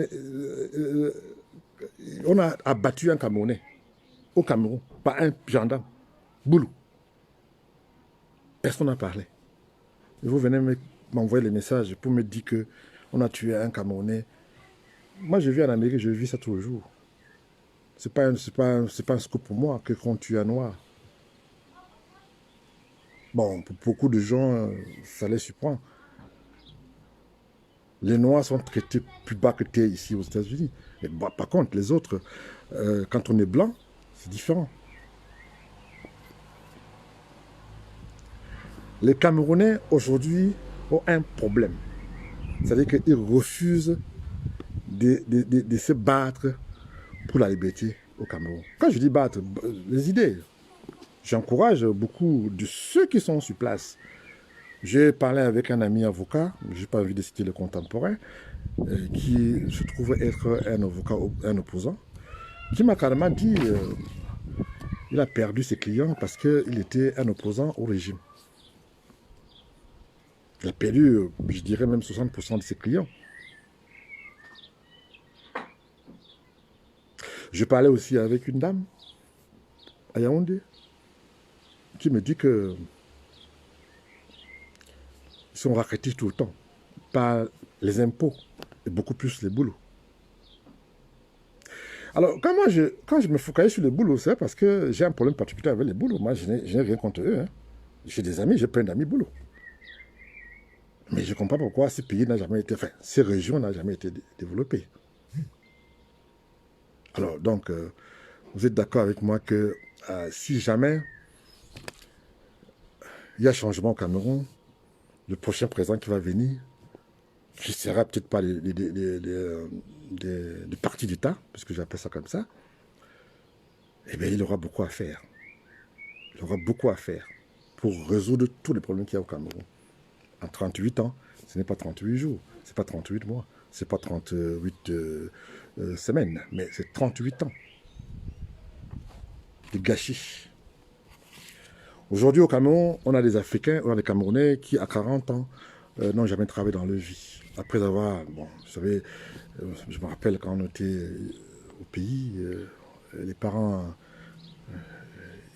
On a abattu un Camerounais au Cameroun, pas un gendarme, Boulou. Personne n'a parlé. Et vous venez m'envoyer les messages pour me dire qu'on a tué un Camerounais. Moi, je vis en Amérique, je vis ça tous les jours. C'est pas un scoop pour moi qu'on tue un noir. Bon, pour beaucoup de gens, ça les surprend. Les noirs sont traités plus bas que terre ici aux États-Unis. Par contre, les autres, quand on est blanc, c'est différent. Les Camerounais, aujourd'hui, ont un problème. C'est-à-dire qu'ils refusent de se battre pour la liberté au Cameroun. Quand je dis battre, les idées, j'encourage beaucoup de ceux qui sont sur place. J'ai parlé avec un ami avocat, je n'ai pas envie de citer le contemporain, qui se trouve être un avocat, un opposant, qui m'a carrément dit il a perdu ses clients parce qu'il était un opposant au régime. Il a perdu, je dirais même 60% de ses clients. Je parlais aussi avec une dame à Yaoundé qui me dit que ils sont raquettés tout le temps par les impôts et beaucoup plus les boulots. Alors, quand je me focalise sur les boulots, c'est parce que j'ai un problème particulier avec les boulots. Moi, je n'ai rien contre eux. Hein. J'ai des amis, j'ai plein d'amis boulots. Mais je ne comprends pas pourquoi ces pays n'ont jamais été, enfin, ces régions n'ont jamais été développées. Alors, donc, vous êtes d'accord avec moi que si jamais il y a changement au Cameroun, le prochain président qui va venir, qui ne sera peut-être pas des partis d'État, parce que j'appelle ça comme ça, eh bien, il aura beaucoup à faire. Il aura beaucoup à faire pour résoudre tous les problèmes qu'il y a au Cameroun. En 38 ans, ce n'est pas 38 jours, ce n'est pas 38 mois, ce n'est pas 38 semaines, mais c'est 38 ans de gâchis. Aujourd'hui, au Cameroun, on a des Africains, on a des Camerounais qui, à 40 ans, n'ont jamais travaillé dans leur vie. Après avoir, bon, vous savez, je me rappelle quand on était au pays, les parents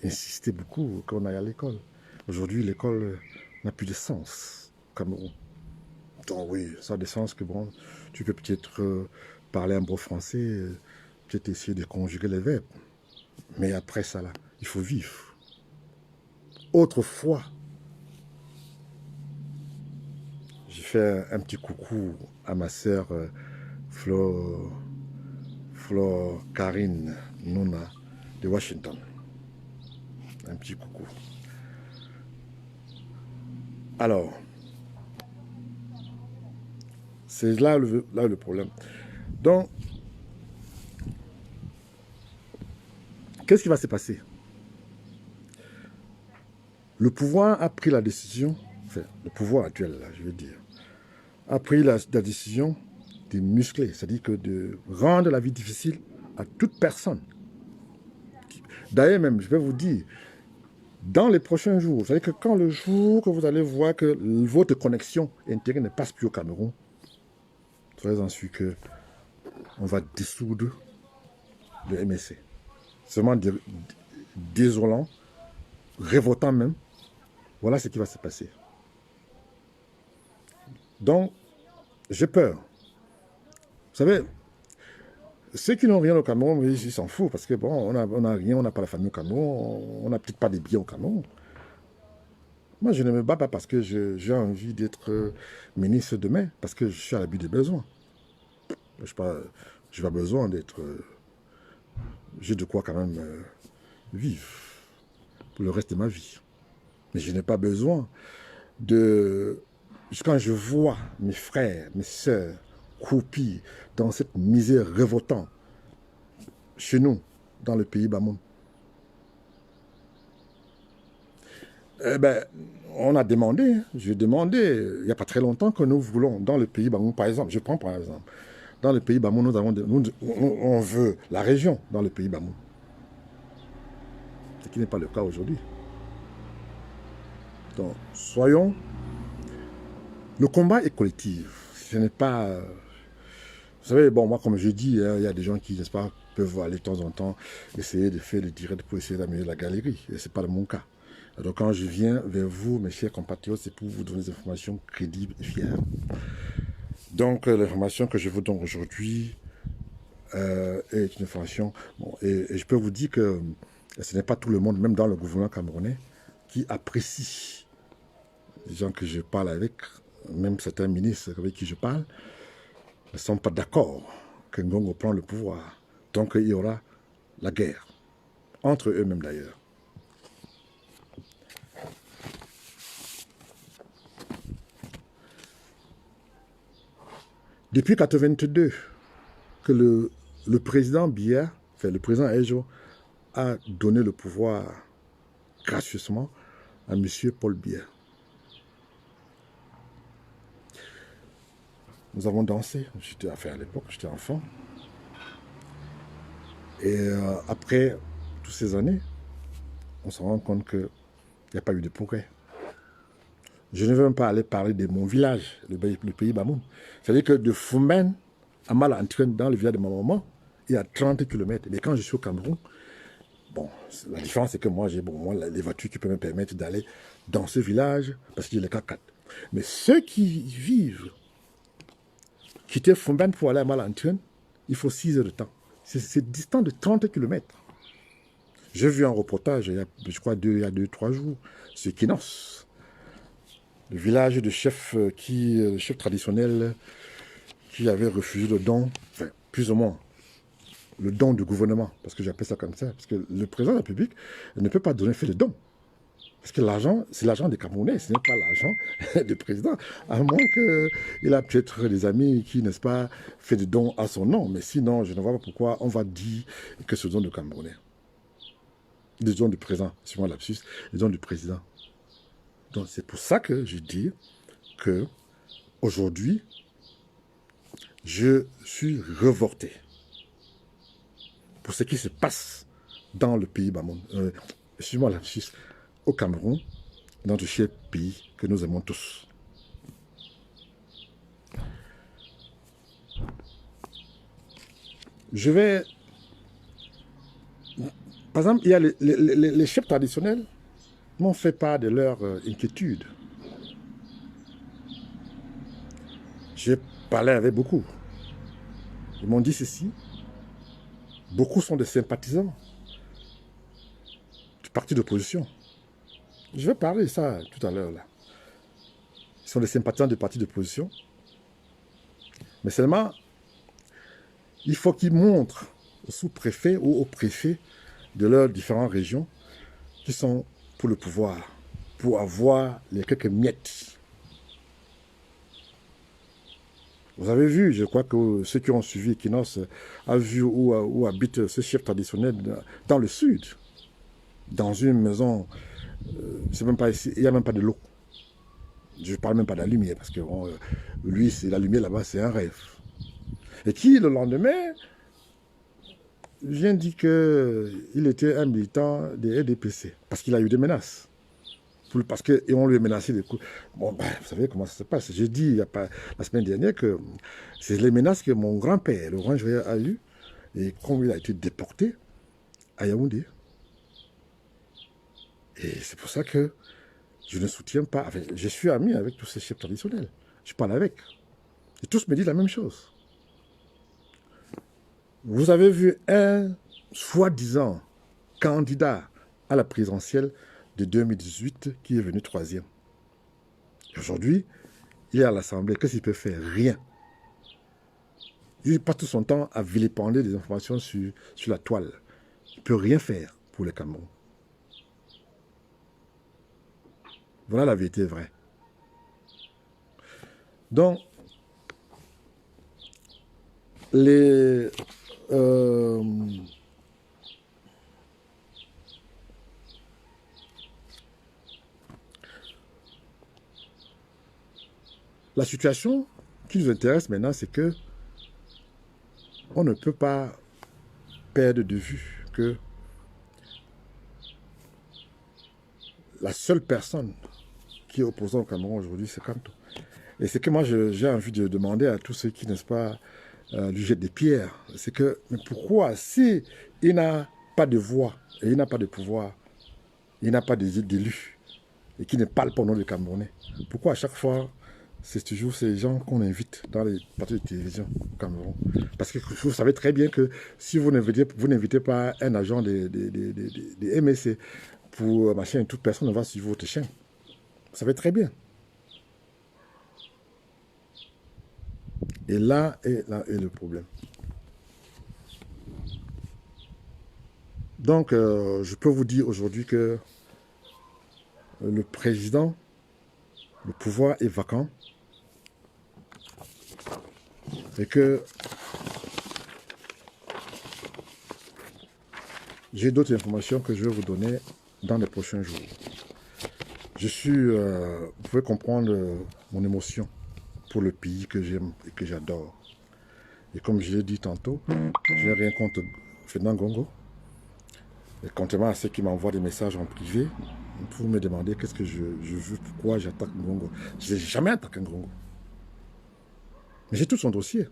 insistaient beaucoup qu'on aille à l'école. Aujourd'hui, l'école n'a plus de sens au Cameroun. Donc oui, ça a des sens que bon, tu peux peut-être parler un beau français, peut-être essayer de conjuguer les verbes. Mais après ça, là, il faut vivre. Autrefois, j'ai fait un petit coucou à ma sœur Flo Karine Nouna de Washington. Un petit coucou. Alors, c'est là le problème. Donc, qu'est-ce qui va se passer? Le pouvoir a pris la décision, enfin, le pouvoir actuel, là, je veux dire, a pris la décision de muscler, c'est-à-dire que de rendre la vie difficile à toute personne. D'ailleurs même, je vais vous dire, dans les prochains jours, vous savez que quand le jour que vous allez voir que votre connexion Internet ne passe plus au Cameroun, soyez-en sûr que on va dissoudre le MSC. C'est vraiment désolant, révoltant même. Voilà ce qui va se passer. Donc, j'ai peur. Vous savez, ceux qui n'ont rien au Cameroun, ils s'en foutent parce que bon, on a rien, on n'a pas la famille au Cameroun, on n'a peut-être pas des biens au Cameroun. Moi, je ne me bats pas parce que j'ai envie d'être ministre demain, parce que je suis à l'abri des besoins. Je n'ai pas besoin d'être... j'ai de quoi quand même vivre pour le reste de ma vie. Mais je n'ai pas besoin de... Quand je vois mes frères, mes sœurs croupis dans cette misère révoltante chez nous, dans le pays Bamoun, eh ben, on a demandé, j'ai demandé, il n'y a pas très longtemps que nous voulons, dans le pays Bamoun, par exemple, je prends par exemple, dans le pays Bamoun, on veut la région dans le pays Bamoun. Ce qui n'est pas le cas aujourd'hui. Donc, soyons... Le combat est collectif. Ce n'est pas... Vous savez, bon, moi, comme je dis, il y a des gens qui, n'est-ce pas, peuvent aller de temps en temps essayer de faire des directs pour essayer d'améliorer la galerie. Et ce n'est pas mon cas. Donc, quand je viens vers vous, mes chers compatriotes, c'est pour vous donner des informations crédibles et fiables. Donc, l'information que je vous donne aujourd'hui est une information... Bon, et je peux vous dire que ce n'est pas tout le monde, même dans le gouvernement camerounais, qui apprécie les gens que je parle avec, même certains ministres avec qui je parle, ne sont pas d'accord que Ngongo prenne le pouvoir. Donc il y aura la guerre, entre eux-mêmes d'ailleurs. Depuis 1982, que le président Biya, enfin le président Ejo, a donné le pouvoir gracieusement à M. Paul Biya. Nous avons dansé, à l'époque, j'étais enfant. Et après toutes ces années, on se rend compte qu'il n'y a pas eu de progrès. Je ne veux même pas aller parler de mon village, le pays Bamoun. C'est-à-dire que de Foumen à Malantrain, dans le village de ma maman, il y a 30 km. Mais quand je suis au Cameroun, bon, la différence c'est que moi, j'ai les voitures qui peuvent me permettre d'aller dans ce village, parce qu'il y a les 4x4. Mais ceux qui vivent, quitter Foumen pour aller à Malantrain, il faut 6 heures de temps. C'est distant de 30 km. J'ai vu un reportage, je crois, il y a 2-3 jours, sur Kinos, le village de chef traditionnel qui avait refusé le don, enfin, plus ou moins, le don du gouvernement, parce que j'appelle ça comme ça, parce que le président de la République ne peut pas faire de don. Parce que l'argent, c'est l'argent des Camerounais, ce n'est pas l'argent du président. À moins qu'il a peut-être des amis qui, n'est-ce pas, fait des dons à son nom. Mais sinon, je ne vois pas pourquoi on va dire que ce sont des Camerounais. Des dons du président, c'est moi lapsus, des dons du président. Donc c'est pour ça que je dis que aujourd'hui, je suis révolté pour ce qui se passe dans le pays Bamoun. Excusez-moi lapsus. Au Cameroun, notre cher pays que nous aimons tous. Je vais... Par exemple, il y a les chefs traditionnels m'ont fait part de leur inquiétude. J'ai parlé avec beaucoup. Ils m'ont dit ceci. Beaucoup sont des sympathisants du parti d'opposition. Je vais parler de ça tout à l'heure, là. Ils sont des sympathisants du parti d'opposition. Mais seulement, il faut qu'ils montrent au sous-préfet ou au préfet de leurs différentes régions qui sont pour le pouvoir, pour avoir les quelques miettes. Vous avez vu, je crois que ceux qui ont suivi Equinos ont vu où habite ce chef traditionnel dans le sud, dans une maison... même pas, il n'y a même pas de l'eau. Je ne parle même pas de la lumière, parce que lui, la lumière là-bas, c'est un rêve. Et qui, le lendemain, vient dire qu'il était un militant des RDPC, parce qu'il a eu des menaces. Parce qu'on lui a menacé des coups. Bon, ben, vous savez comment ça se passe. J'ai dit il y a pas, la semaine dernière que c'est les menaces que mon grand-père, le grand Joya, a eues. Et quand il a été déporté à Yaoundé. Et c'est pour ça que je ne soutiens pas. Enfin, je suis ami avec tous ces chefs traditionnels. Je parle avec. Et tous me disent la même chose. Vous avez vu un soi-disant candidat à la présidentielle de 2018 qui est venu troisième. Aujourd'hui, il est à l'Assemblée. Qu'est-ce qu'il peut faire? Rien. Il passe tout son temps à vilipender des informations sur la toile. Il ne peut rien faire pour le Cameroun. Voilà la vérité vraie. Donc, les... la situation qui nous intéresse maintenant, c'est que on ne peut pas perdre de vue que la seule personne qui est opposante au Cameroun aujourd'hui, c'est Kanto. Et c'est que moi, j'ai envie de demander à tous ceux qui, n'est-ce pas, lui jettent des pierres, c'est que, mais pourquoi, si il n'a pas de voix, et il n'a pas de pouvoir, il n'a pas d'élus, et qui ne parle pas au nom des Camerounais, pourquoi à chaque fois, c'est toujours ces gens qu'on invite dans les plateaux de télévision au Cameroun? Parce que vous savez très bien que si vous n'invitez pas un agent des MSC pour machin, toute personne ne va suivre votre chaîne. Vous savez très bien. Et là est le problème. Donc, je peux vous dire aujourd'hui que le président, le pouvoir est vacant. Et que j'ai d'autres informations que je vais vous donner dans les prochains jours. Je suis, vous pouvez comprendre mon émotion pour le pays que j'aime et que j'adore. Et comme je l'ai dit tantôt, je n'ai rien contre Ferdinand Gongo. Et contrairement à ceux qui m'envoient des messages en privé, pour me demander qu'est-ce que je veux, pourquoi j'attaque Gongo. Je n'ai jamais attaqué Gongo. Mais j'ai tout son dossier.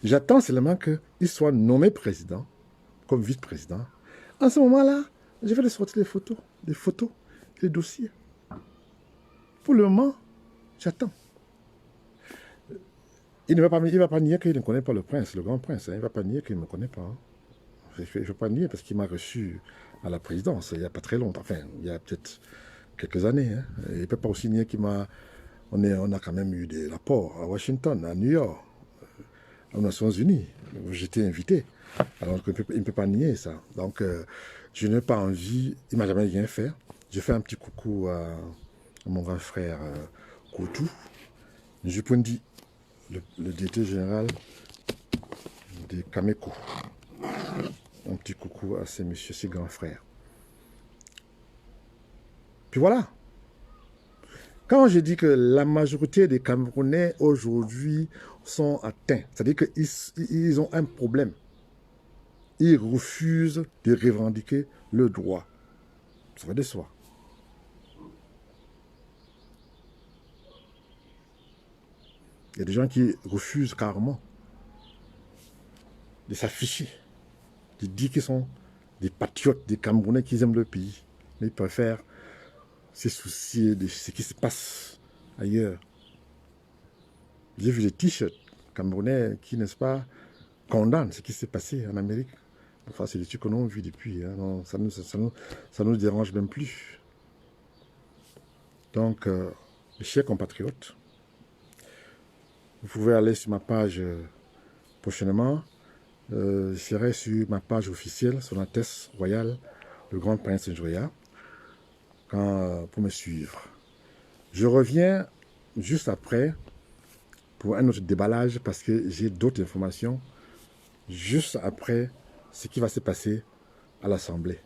J'attends seulement qu'il soit nommé président, comme vice-président. En ce moment-là, je vais lui sortir les photos, les dossiers. Pour le moment, j'attends. Il ne va pas nier qu'il ne connaît pas le prince, le grand prince. Hein. Il ne va pas nier qu'il ne me connaît pas. Hein. Je ne vais pas nier parce qu'il m'a reçu à la présidence il n'y a pas très longtemps. Enfin, il y a peut-être quelques années. Hein. Il ne peut pas aussi nier qu'il m'a... On a quand même eu des rapports à Washington, à New York, aux Nations Unies. J'étais invité. Alors il ne peut pas nier ça. Donc, je n'ai pas envie... Il ne m'a jamais rien fait. Je fais un petit coucou à mon grand frère Koutou. Je peux dire le directeur général de Kameko. Un petit coucou à ces messieurs, ces grands frères. Puis voilà. Quand je dis que la majorité des Camerounais aujourd'hui sont atteints, c'est-à-dire qu'ils ont un problème. Ils refusent de revendiquer le droit. Ça va de soi. Il y a des gens qui refusent carrément de s'afficher, de dire qu'ils sont des patriotes, des Camerounais qui aiment le pays. Mais ils préfèrent se soucier de ce qui se passe ailleurs. J'ai vu des t-shirts camerounais qui, n'est-ce pas, condamnent ce qui s'est passé en Amérique. Enfin, c'est des trucs qu'on a vu depuis. Hein. Non, ça nous dérange même plus. Donc, mes chers compatriotes, vous pouvez aller sur ma page prochainement. Je serai sur ma page officielle, Son Altesse Royale, le Grand Prince Joya, pour me suivre. Je reviens juste après pour un autre déballage parce que j'ai d'autres informations juste après ce qui va se passer à l'Assemblée.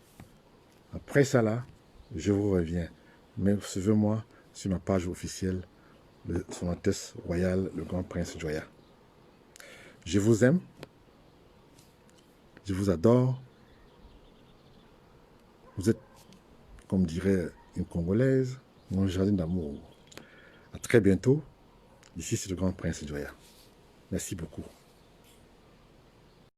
Après ça là, je vous reviens. Mais suivez-moi sur ma page officielle, Son Altesse Royale, le Grand Prince Joya. Je vous aime. Je vous adore. Vous êtes, comme dirait une Congolaise, mon jardin d'amour. À très bientôt. Ici, c'est le Grand Prince Joya. Merci beaucoup.